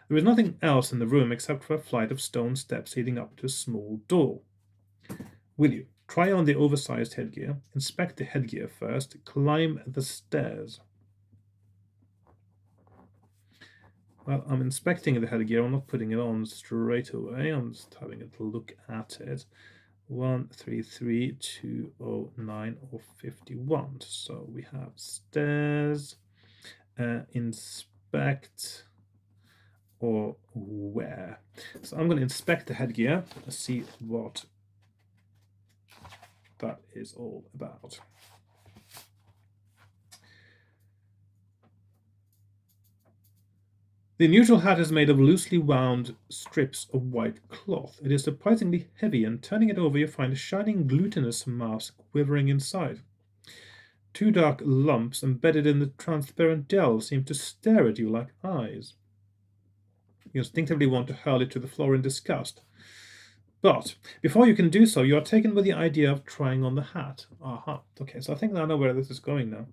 There is nothing else in the room except for a flight of stone steps leading up to a small door. Will you try on the oversized headgear, inspect the headgear first, climb the stairs? Well, I'm inspecting the headgear. I'm not putting it on straight away. I'm just having a look at it. 133 209 or 51. So we have stairs, inspect, or wear. So I'm going to inspect the headgear and see what that is all about. The unusual hat is made of loosely wound strips of white cloth. It is surprisingly heavy, and turning it over, you find a shining glutinous mass quivering inside. 2 dark lumps embedded in the transparent gel seem to stare at you like eyes. You instinctively want to hurl it to the floor in disgust. But before you can do so, you are taken with the idea of trying on the hat. Aha. Okay, so I think I know where this is going now.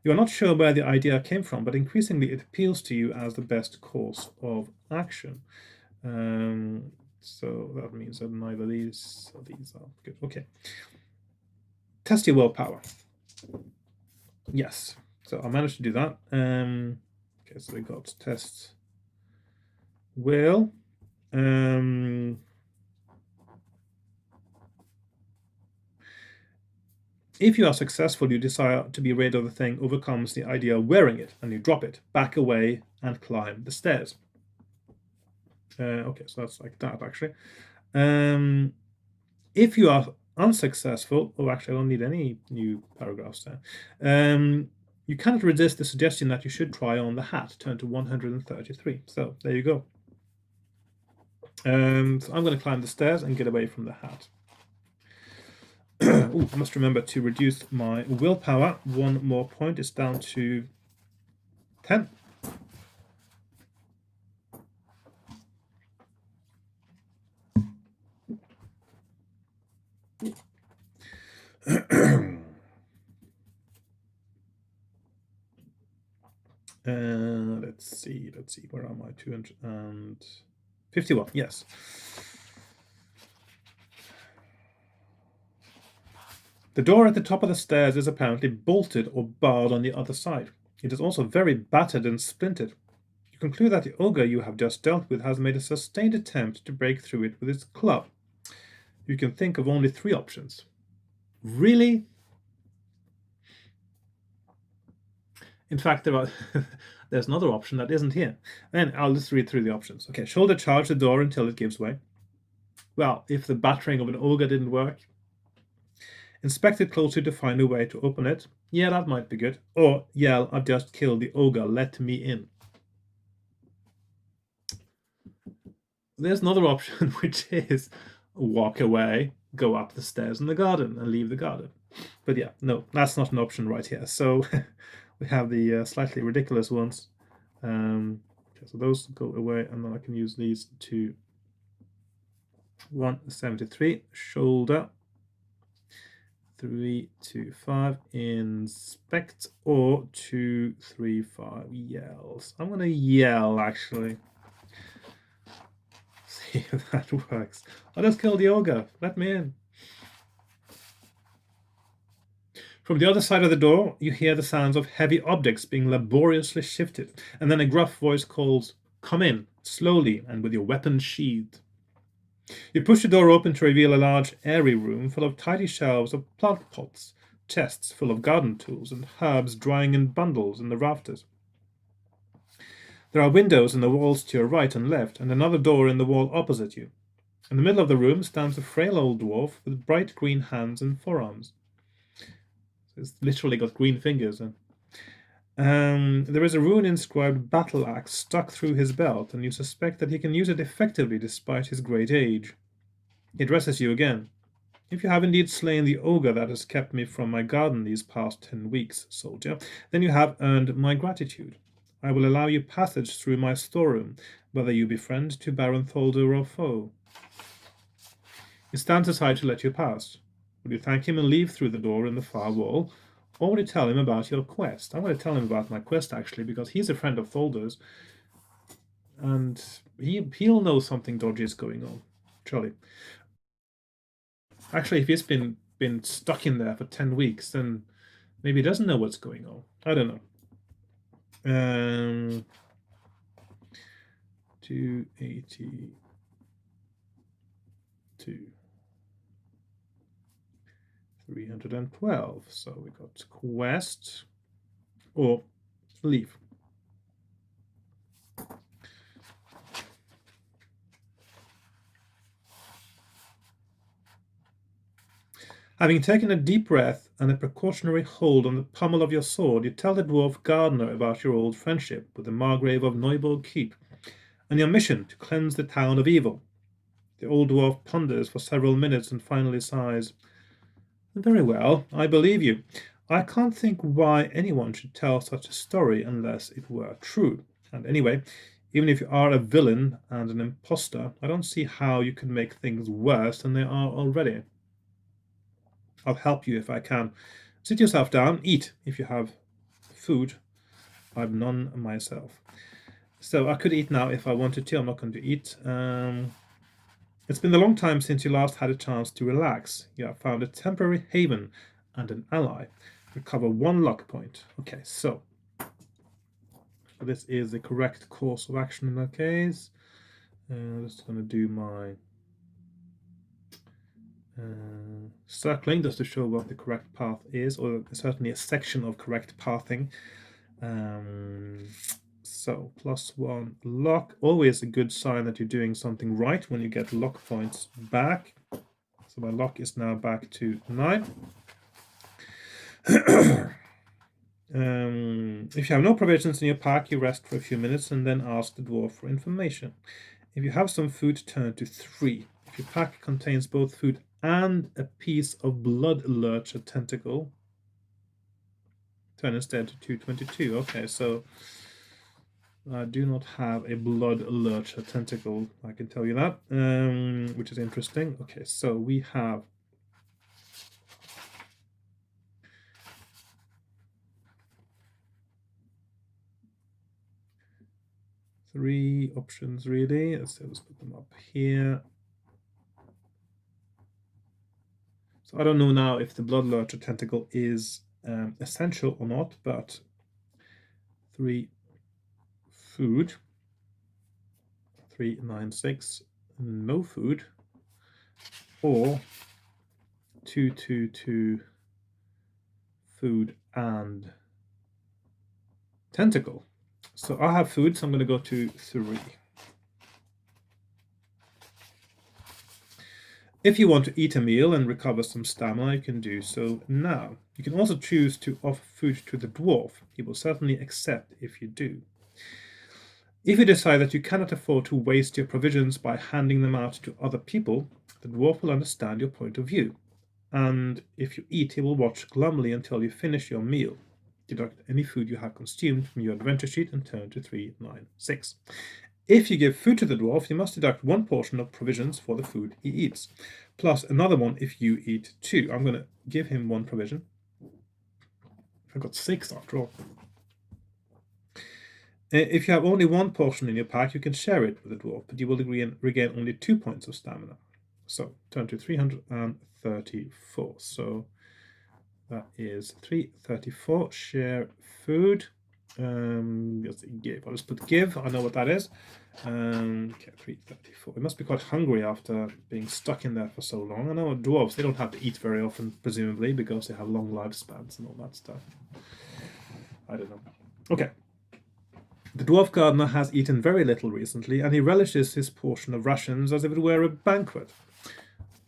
You are not sure where the idea came from, but increasingly it appeals to you as the best course of action. So that means that neither these or these are good. Okay. Test your willpower. Yes. So I managed to do that. Okay, so we got test will. If you are successful, your desire to be rid of the thing overcomes the idea of wearing it, and you drop it, back away, and climb the stairs. Okay, so that's like that, actually. If you are unsuccessful, oh, actually, I don't need any new paragraphs there. You cannot resist the suggestion that you should try on the hat. Turn to 133. So there you go. So I'm going to climb the stairs and get away from the hat. Ooh, I must remember to reduce my willpower 1 more point. It's down to 10. Let's see, where am I? 251, yes. The door at the top of the stairs is apparently bolted or barred on the other side. It is also very battered and splintered. You conclude that the ogre you have just dealt with has made a sustained attempt to break through it with his club. You can think of only 3 options. Really? In fact, there's another option that isn't here. And I'll just read through the options. Okay, shoulder charge the door until it gives way. Well, if the battering of an ogre didn't work. Inspect it closely to find a way to open it. Yeah, that might be good. Or yell, I've just killed the ogre, let me in. There's another option, which is walk away, go up the stairs in the garden, and leave the garden. But yeah, no, that's not an option right here. So we have the slightly ridiculous ones. Okay, so those go away, and then I can use these to 173 shoulder, 325 inspect, or 235 yells. I'm gonna yell actually. See if that works. I just killed the ogre. Let me in. From the other side of the door, you hear the sounds of heavy objects being laboriously shifted, and then a gruff voice calls, "Come in, slowly, and with your weapons sheathed." You push the door open to reveal a large, airy room full of tidy shelves of plant pots, chests full of garden tools, and herbs drying in bundles in the rafters. There are windows in the walls to your right and left, and another door in the wall opposite you. In the middle of the room stands a frail old dwarf with bright green hands and forearms. It's literally got green fingers. There is a rune-inscribed battle axe stuck through his belt, and you suspect that he can use it effectively despite his great age. He addresses you again. "If you have indeed slain the ogre that has kept me from my garden these past 10 weeks, soldier, then you have earned my gratitude. I will allow you passage through my storeroom, whether you be friend to Baron Tholder or foe." He stands aside to let you pass. Will you thank him and leave through the door in the far wall, or will you tell him about your quest? I'm going to tell him about my quest, actually, because he's a friend of Tholder's, and he'll know something dodgy is going on. Surely. Actually, if he's been stuck in there for 10 weeks, then maybe he doesn't know what's going on. I don't know. 282. 312. So we got quest or leave. Having taken a deep breath and a precautionary hold on the pommel of your sword, you tell the dwarf gardener about your old friendship with the Margrave of Neuburg Keep and your mission to cleanse the town of evil. The old dwarf ponders for several minutes and finally sighs. "Very well, I believe you. I can't think why anyone should tell such a story unless it were true. And anyway, even if you are a villain and an impostor, I don't see how you can make things worse than they are already. I'll help you if I can. Sit yourself down, eat if you have food. I've none myself." So I could eat now if I wanted to. I'm not going to eat. It's been a long time since you last had a chance to relax. You have found a temporary haven and an ally. Recover 1 luck point. Okay, so this is the correct course of action in that case. I'm just going to do my circling just to show what the correct path is, or certainly a section of correct pathing. So +1 luck, always a good sign that you're doing something right when you get luck points back. So my luck is now back to 9. If you have no provisions in your pack, you rest for a few minutes and then ask the dwarf for information. If you have some food, turn to 3. If your pack contains both food and a piece of blood lurcher tentacle, turn instead to 222. Okay, so I do not have a blood lurcher tentacle, I can tell you that, which is interesting. Okay, so we have three options really. Let's put them up here. So I don't know now if the blood lurcher tentacle is essential or not, but 3 food, 396 no food, or 222 food and tentacle. So I have food, so I'm going to go to 3. If you want to eat a meal and recover some stamina, you can do so now. You can also choose to offer food to the dwarf. He will certainly accept if you do. If you decide that you cannot afford to waste your provisions by handing them out to other people, the dwarf will understand your point of view. And if you eat, he will watch glumly until you finish your meal. Deduct any food you have consumed from your adventure sheet and turn to 396. If you give food to the dwarf, you must deduct one portion of provisions for the food he eats, plus another one if you eat two. I'm going to give him one provision. I got 6 after all. If you have only one portion in your pack, you can share it with the dwarf, but you will regain only 2 points of stamina. So turn to 334. So that is 334. Share food. Let's see, give. I'll just put give. I know what that is. Okay, 334. We must be quite hungry after being stuck in there for so long. I know dwarves, they don't have to eat very often, presumably, because they have long lifespans and all that stuff. I don't know. Okay. The dwarf gardener has eaten very little recently, and he relishes his portion of rations as if it were a banquet.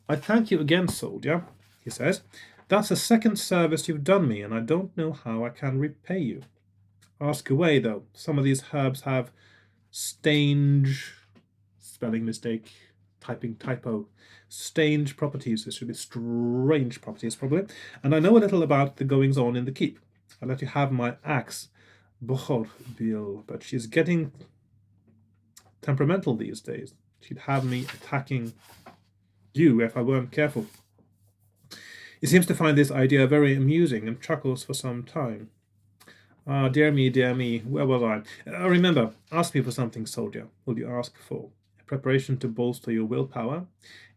I thank you again, soldier, he says. That's the second service you've done me, and I don't know how I can repay you. Ask away, though. Some of these herbs have strange, spelling mistake, typing typo, strange properties. This should be strange properties, probably. And I know a little about the goings-on in the keep. I'll let you have my axe, Bohorbil, but she's getting temperamental these days. She'd have me attacking you if I weren't careful. He seems to find this idea very amusing and chuckles for some time. Ah, dear me, where was I? Remember, ask me for something, soldier. Will you ask for a preparation to bolster your willpower,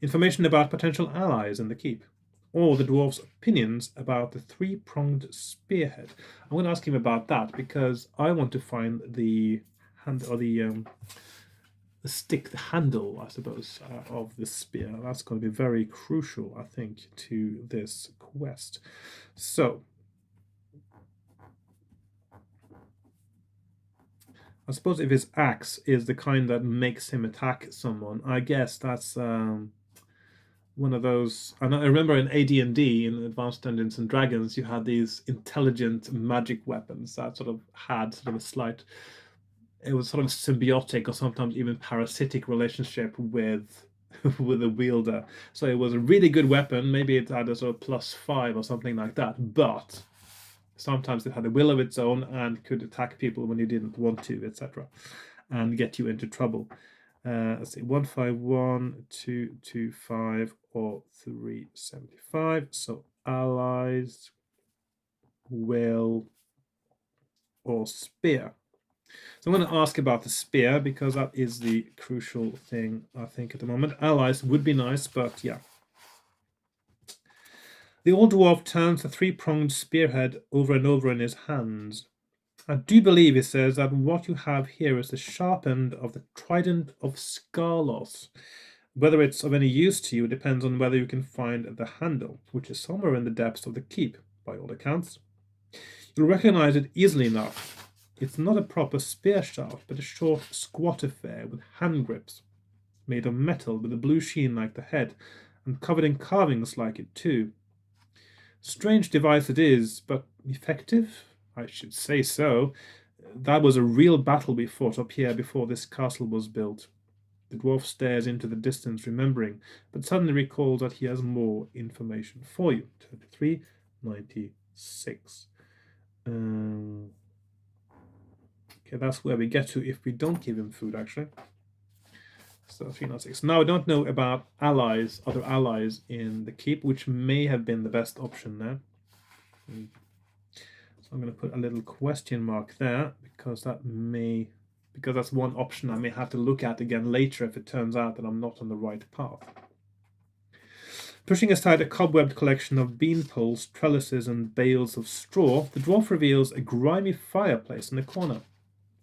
information about potential allies in the keep, or the dwarf's opinions about the 3-pronged spearhead? I'm going to ask him about that because I want to find the hand or the stick, the handle, I suppose, of the spear. That's going to be very crucial, I think, to this quest. So, I suppose if his axe is the kind that makes him attack someone, I guess that's one of those. And I remember in AD&D, in Advanced Dungeons and Dragons, you had these intelligent magic weapons that sort of had sort of a slight. It was sort of symbiotic or sometimes even parasitic relationship with the wielder. So it was a really good weapon. Maybe it had a sort of +5 or something like that. But sometimes it had a will of its own and could attack people when you didn't want to, etc., and get you into trouble. Let's see, 151, 225, or 375. So allies, will, or spear. So I'm going to ask about the spear because that is the crucial thing, I think, at the moment. Allies would be nice, but yeah. The old dwarf turns the 3-pronged spearhead over and over in his hands. I do believe, he says, that what you have here is the sharp end of the trident of Scarlos. Whether it's of any use to you depends on whether you can find the handle, which is somewhere in the depths of the keep, by all accounts. You'll recognize it easily enough. It's not a proper spear shaft, but a short, squat affair with hand grips, made of metal with a blue sheen like the head, and covered in carvings like it too. Strange device it is, but effective? I should say so. That was a real battle we fought up here before this castle was built. The dwarf stares into the distance, remembering, but suddenly recalls that he has more information for you. 396. Okay, that's where we get to if we don't give him food, actually. So 396. Now I don't know about allies, other allies in the keep, which may have been the best option there. So I'm going to put a little question mark there because that's one option I may have to look at again later if it turns out that I'm not on the right path. Pushing aside a cobwebbed collection of bean poles, trellises, and bales of straw, the dwarf reveals a grimy fireplace in the corner.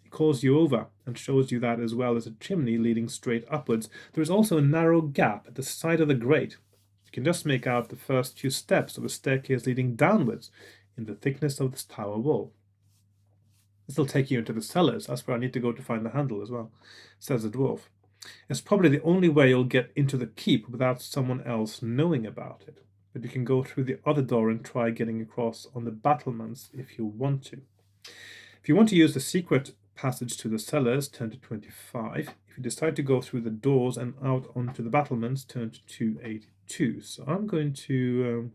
He calls you over and shows you that, as well as a chimney leading straight upwards, there is also a narrow gap at the side of the grate. You can just make out the first few steps of a staircase leading downwards in the thickness of this tower wall. This will take you into the cellars. That's where I need to go to find the handle as well, says the dwarf. It's probably the only way you'll get into the keep without someone else knowing about it. But you can go through the other door and try getting across on the battlements if you want to. If you want to use the secret passage to the cellars, turn to 25. If you decide to go through the doors and out onto the battlements, turn to 282. So I'm going to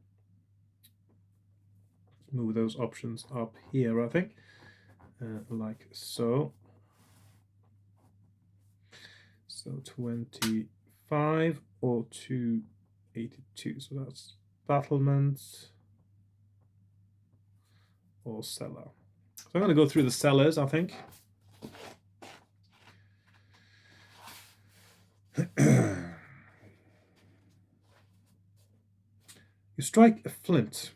move those options up here, I think, like so. So 25 or 282. So that's battlements or cellar. So I'm going to go through the cellars, I think. You strike a flint,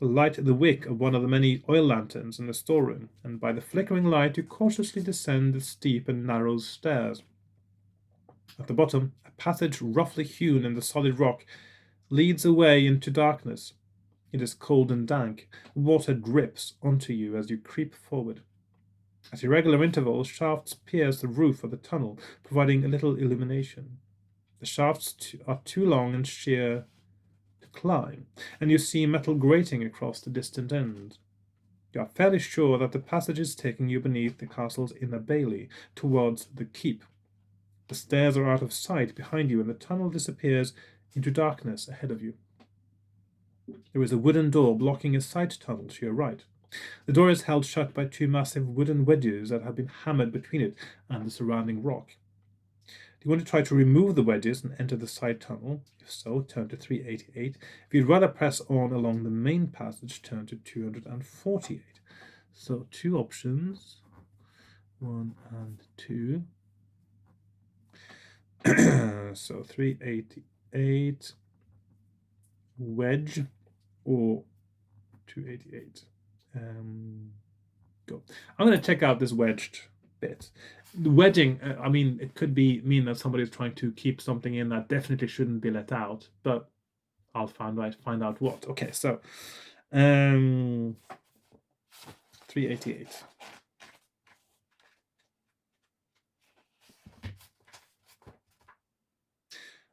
light the wick of one of the many oil lanterns in the storeroom, and by the flickering light you cautiously descend the steep and narrow stairs. At the bottom, a passage roughly hewn in the solid rock leads away into darkness. It is cold and dank. Water drips onto you as you creep forward. At irregular intervals, shafts pierce the roof of the tunnel, providing a little illumination. The shafts are too long and sheer to climb, and you see metal grating across the distant end. You are fairly sure that the passage is taking you beneath the castle's inner bailey, towards the keep. The stairs are out of sight behind you, and the tunnel disappears into darkness ahead of you. There is a wooden door blocking a side tunnel to your right. The door is held shut by two massive wooden wedges that have been hammered between it and the surrounding rock. Do you want to try to remove the wedges and enter the side tunnel? If so, turn to 388. If you'd rather press on along the main passage, turn to 248. So 2 options, 1 and 2. So 388, wedge, or 288. Go. I'm going to check out this wedged bit. The wedging, I mean, it could mean that somebody's trying to keep something in that definitely shouldn't be let out, but I'll find out what. Okay, so 388.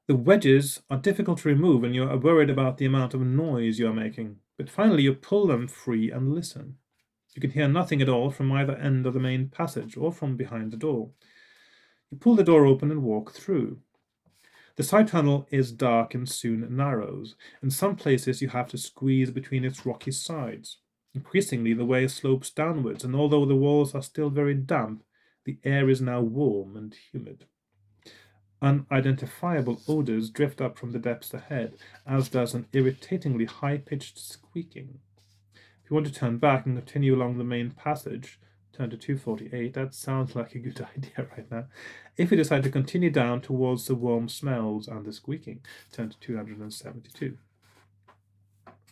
The wedges are difficult to remove and you are worried about the amount of noise you are making, but finally you pull them free and listen. You can hear nothing at all from either end of the main passage or from behind the door. You pull the door open and walk through. The side tunnel is dark and soon narrows. In some places you have to squeeze between its rocky sides. Increasingly the way slopes downwards, and although the walls are still very damp, the air is now warm and humid. Unidentifiable odors drift up from the depths ahead, as does an irritatingly high-pitched squeaking. If you want to turn back and continue along the main passage, turn to 248. That sounds like a good idea right now. If you decide to continue down towards the warm smells and the squeaking, turn to 272.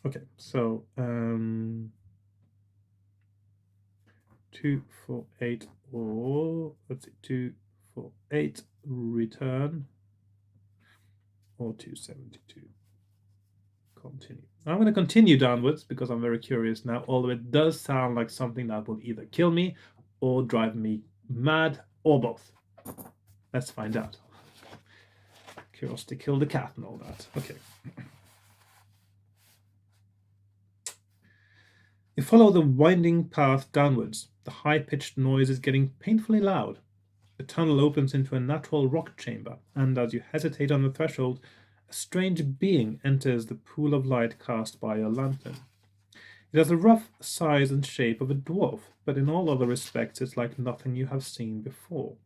Okay, so 248, or let's see, 248, return, or 272. Continue. I'm going to continue downwards because I'm very curious now, although it does sound like something that will either kill me or drive me mad, or both. Let's find out. Curiosity killed the cat and all that. Okay. You follow the winding path downwards. The high-pitched noise is getting painfully loud. The tunnel opens into a natural rock chamber, and as you hesitate on the threshold, a strange being enters the pool of light cast by a lantern. It has the rough size and shape of a dwarf, but in all other respects it's like nothing you have seen before.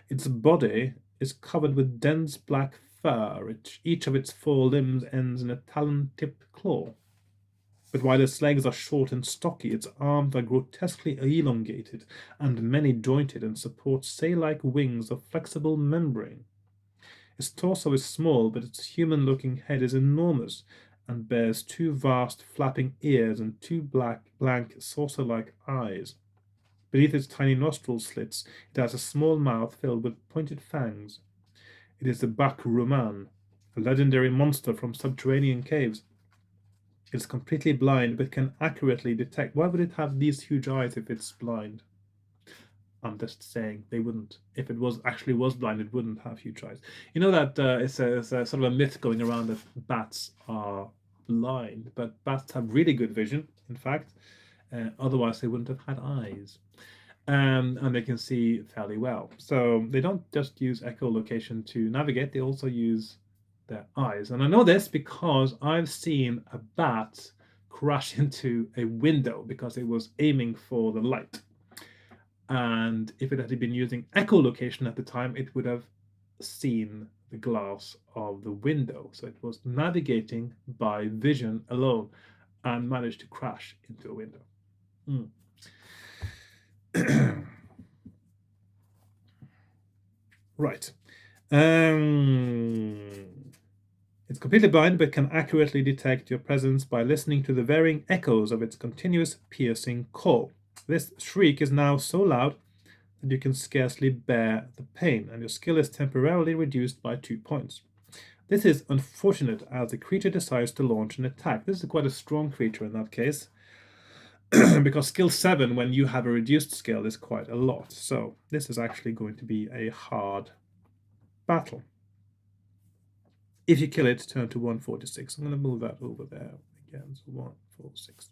Its body is covered with dense black fur. Each of its 4 limbs ends in a talon-tipped claw. But while its legs are short and stocky, its arms are grotesquely elongated and many-jointed and support sail-like wings of flexible membrane. Its torso is small, but its human-looking head is enormous and bears 2 vast flapping ears and 2 blank saucer-like eyes. Beneath its tiny nostril slits, it has a small mouth filled with pointed fangs. It is the Bak Ruman, a legendary monster from subterranean caves. It is completely blind, but can accurately detect. Why would it have these huge eyes if it's blind? I'm just saying they wouldn't. If it was blind, it wouldn't have huge eyes. You know that it's a sort of a myth going around that bats are blind, but bats have really good vision, in fact. Otherwise, they wouldn't have had eyes. and they can see fairly well. So they don't just use echolocation to navigate, they also use their eyes. And I know this because I've seen a bat crash into a window because it was aiming for the light. And if it had been using echolocation at the time, it would have seen the glass of the window. So it was navigating by vision alone and managed to crash into a window. Right. It's completely blind, but can accurately detect your presence by listening to the varying echoes of its continuous piercing call. This shriek is now so loud that you can scarcely bear the pain, and your skill is temporarily reduced by 2 points. This is unfortunate as the creature decides to launch an attack. This is quite a strong creature in that case, because skill 7, when you have a reduced skill, is quite a lot. So this is actually going to be a hard battle. If you kill it, turn to 146. I'm going to move that over there again. So 146.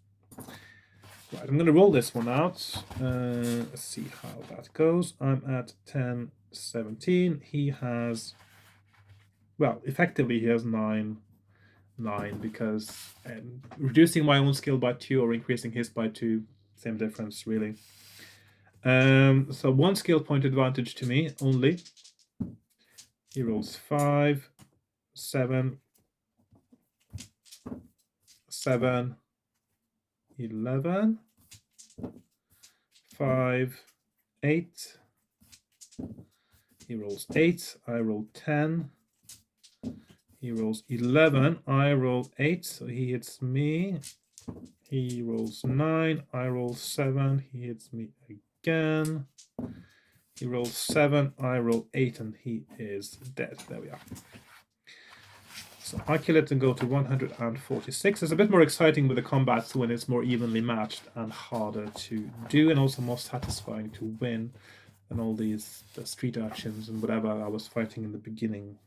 Right, I'm going to roll this one out. Let's see how that goes. I'm at 10, 17. He has, well, effectively he has 9, because reducing my own skill by 2 or increasing his by 2, same difference really. So 1 skill point advantage to me only. He rolls 5, 7, 7, 11, 5, 8. He rolls 8. I roll 10. He rolls 11. I roll 8. So he hits me. He rolls 9. I roll 7. He hits me again. He rolls 7. I roll 8, and he is dead. There we are. So I kill it and go to 146. It's a bit more exciting with the combats when it's more evenly matched and harder to do, and also more satisfying to win than all these street urchins and whatever I was fighting in the beginning.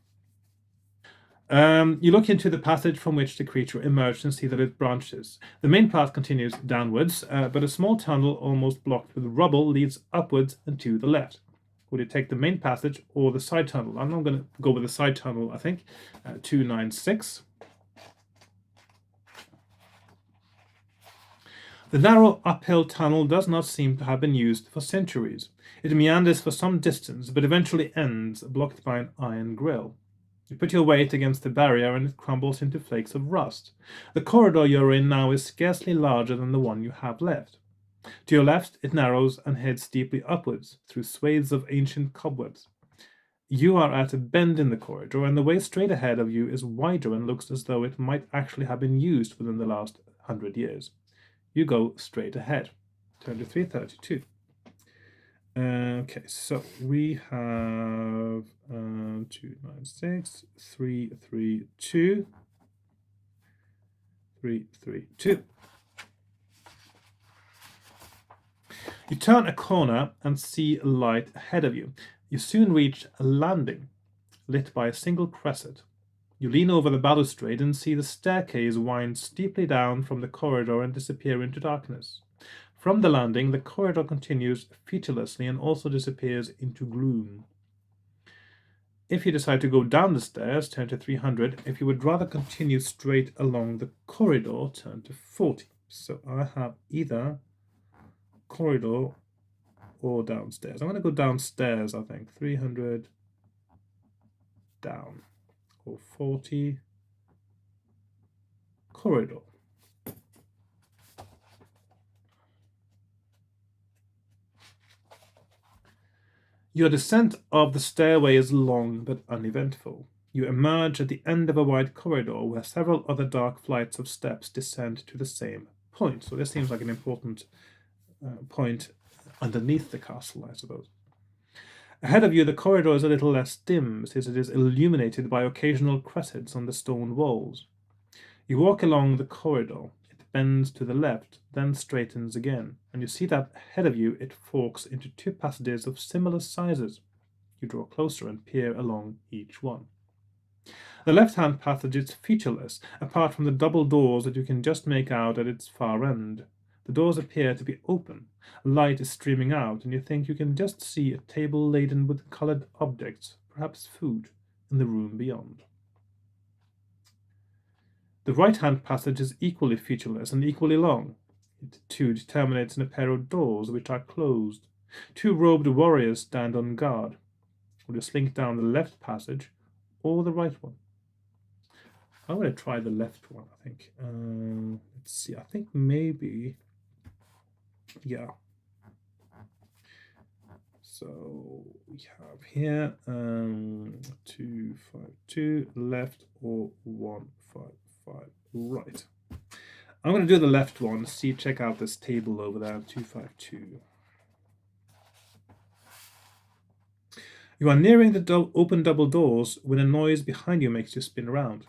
You look into the passage from which the creature emerged and see that it branches. The main path continues downwards, but a small tunnel almost blocked with rubble leads upwards and to the left. Would you take the main passage or the side tunnel? I'm not going to go with the side tunnel, I think. 296. The narrow uphill tunnel does not seem to have been used for centuries. It meanders for some distance, but eventually ends, blocked by an iron grill. You put your weight against the barrier and it crumbles into flakes of rust. The corridor you're in now is scarcely larger than the one you have left. To your left, it narrows and heads deeply upwards, through swathes of ancient cobwebs. You are at a bend in the corridor, and the way straight ahead of you is wider and looks as though it might actually have been used within the last 100 years. You go straight ahead. Turn to 332. Okay, so we have 296, 332, 332. You turn a corner and see a light ahead of you. You soon reach a landing, lit by a single cresset. You lean over the balustrade and see the staircase wind steeply down from the corridor and disappear into darkness. From the landing, the corridor continues featurelessly and also disappears into gloom. If you decide to go down the stairs, turn to 300. If you would rather continue straight along the corridor, turn to 40. So I have either corridor or downstairs. I'm going to go downstairs, I think. 300 down, or 40 corridor. Your descent of the stairway is long but uneventful. You emerge at the end of a wide corridor where several other dark flights of steps descend to the same point. So this seems like an important point underneath the castle, I suppose. Ahead of you, the corridor is a little less dim, since it is illuminated by occasional cressets on the stone walls. You walk along the corridor. It bends to the left, then straightens again, and you see that ahead of you it forks into 2 passages of similar sizes. You draw closer and peer along each one. The left-hand passage is featureless, apart from the double doors that you can just make out at its far end. The doors appear to be open. Light is streaming out, and you think you can just see a table laden with colored objects, perhaps food, in the room beyond. The right-hand passage is equally featureless and equally long. It too terminates in a pair of doors which are closed. Two robed warriors stand on guard. Will you slink down the left passage or the right one? I'm going to try the left one, I think. Let's see. I think maybe... Yeah. So we have here 252 left or 155 right. I'm going to do the left one. Check out this table over there, 252. You are nearing the open double doors when a noise behind you makes you spin around.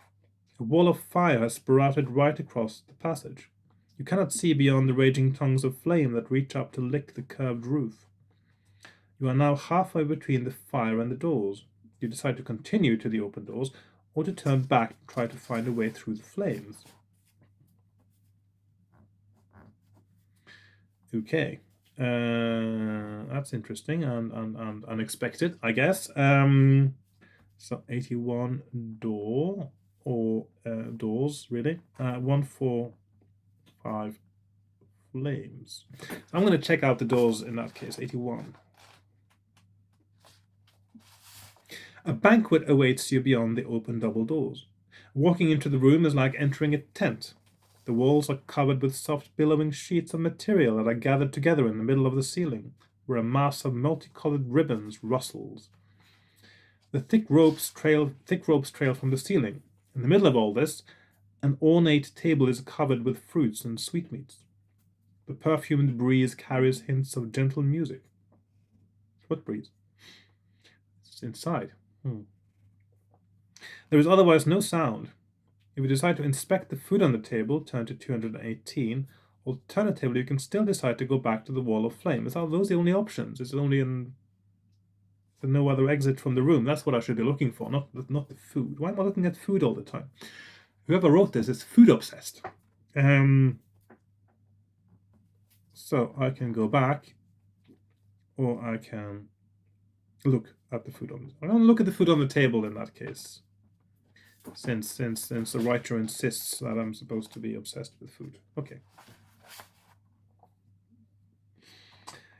A wall of fire has sprouted right across the passage. You cannot see beyond the raging tongues of flame that reach up to lick the curved roof. You are now halfway between the fire and the doors. You decide to continue to the open doors or to turn back and try to find a way through the flames. Okay. That's interesting and unexpected, I guess. So 81 door or doors, really. 145 flames. So I'm going to check out the doors in that case, 81. A banquet awaits you beyond the open double doors. Walking into the room is like entering a tent. The walls are covered with soft billowing sheets of material that are gathered together in the middle of the ceiling, where a mass of multicolored ribbons rustles. The thick ropes trail from the ceiling. In the middle of all this, an ornate table is covered with fruits and sweetmeats. The perfumed breeze carries hints of gentle music. What breeze? It's inside. There is otherwise no sound. If you decide to inspect the food on the table, turn to 218. Alternatively, you can still decide to go back to the wall of flame. Are those the only options? Is it only no other exit from the room? That's what I should be looking for, not the food. Why am I looking at food all the time? Whoever wrote this is food obsessed. So I can go back, or I can look at the food on. I'm going to look at the food on the table in that case, since the writer insists that I'm supposed to be obsessed with food. Okay.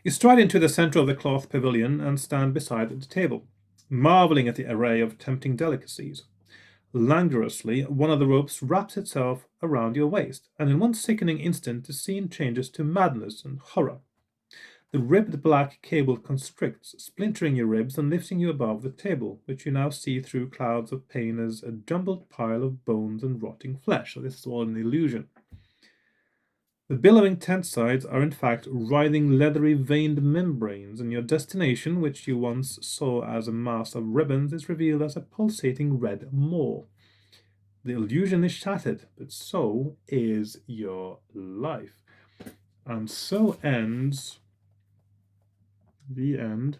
You stride into the center of the cloth pavilion and stand beside the table, marveling at the array of tempting delicacies. Languorously, one of the ropes wraps itself around your waist, and in one sickening instant the scene changes to madness and horror. The ribbed black cable constricts, splintering your ribs and lifting you above the table, which you now see through clouds of pain as a jumbled pile of bones and rotting flesh. So this is all an illusion. The billowing tent sides are in fact writhing leathery veined membranes, and your destination, which you once saw as a mass of ribbons, is revealed as a pulsating red maw. The illusion is shattered, but so is your life. And so ends the end.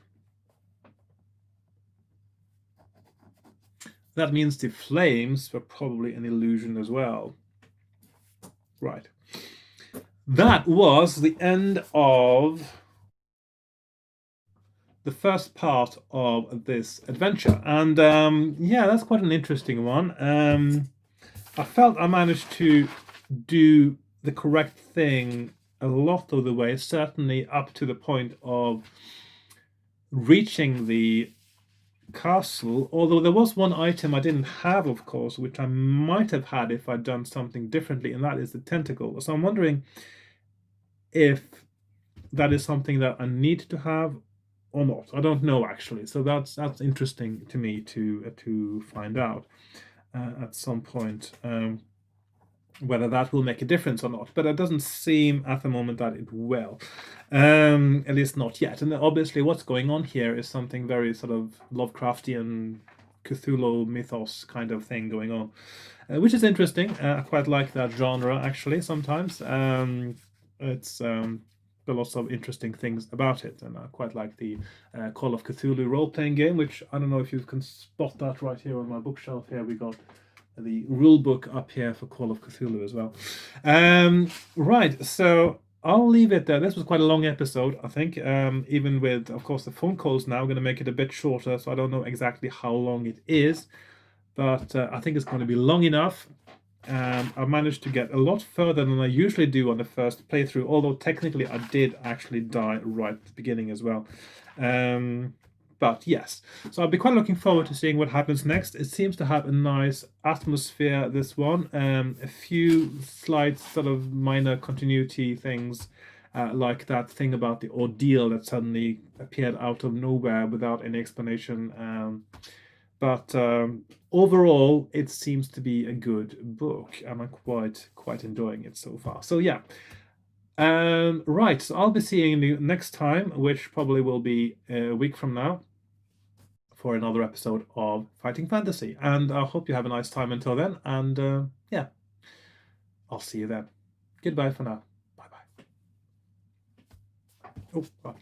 That means the flames were probably an illusion as well. Right. That was the end of the first part of this adventure. And yeah, that's quite an interesting one. I felt I managed to do the correct thing a lot of the way, certainly up to the point of reaching the castle, although there was one item I didn't have, of course, which I might have had if I'd done something differently, and that is the tentacle. So I'm wondering if that is something that I need to have or not. I don't know, actually. So that's interesting to me to find out at some point whether that will make a difference or not. But it doesn't seem at the moment that it will, at least not yet. And obviously what's going on here is something very sort of Lovecraftian Cthulhu mythos kind of thing going on, which is interesting. I quite like that genre, actually, sometimes. It's got lots of interesting things about it, and I quite like the Call of Cthulhu role-playing game, which I don't know if you can spot that right here on my bookshelf. Here we got the rule book up here for Call of Cthulhu as well. Right, so I'll leave it there. This was quite a long episode, I think. Even with, of course, the phone calls now, I'm going to make it a bit shorter, so I don't know exactly how long it is, but I think it's going to be long enough. I managed to get a lot further than I usually do on the first playthrough, although technically I did actually die right at the beginning as well. But yes, so I'll be quite looking forward to seeing what happens next. It seems to have a nice atmosphere, this one. A few slight sort of minor continuity things, like that thing about the ordeal that suddenly appeared out of nowhere without any explanation. But overall, it seems to be a good book, and I'm quite enjoying it so far. So yeah. Right, so I'll be seeing you next time, which probably will be a week from now, for another episode of Fighting Fantasy. And I hope you have a nice time until then. And yeah, I'll see you then. Goodbye for now. Bye bye. Oh,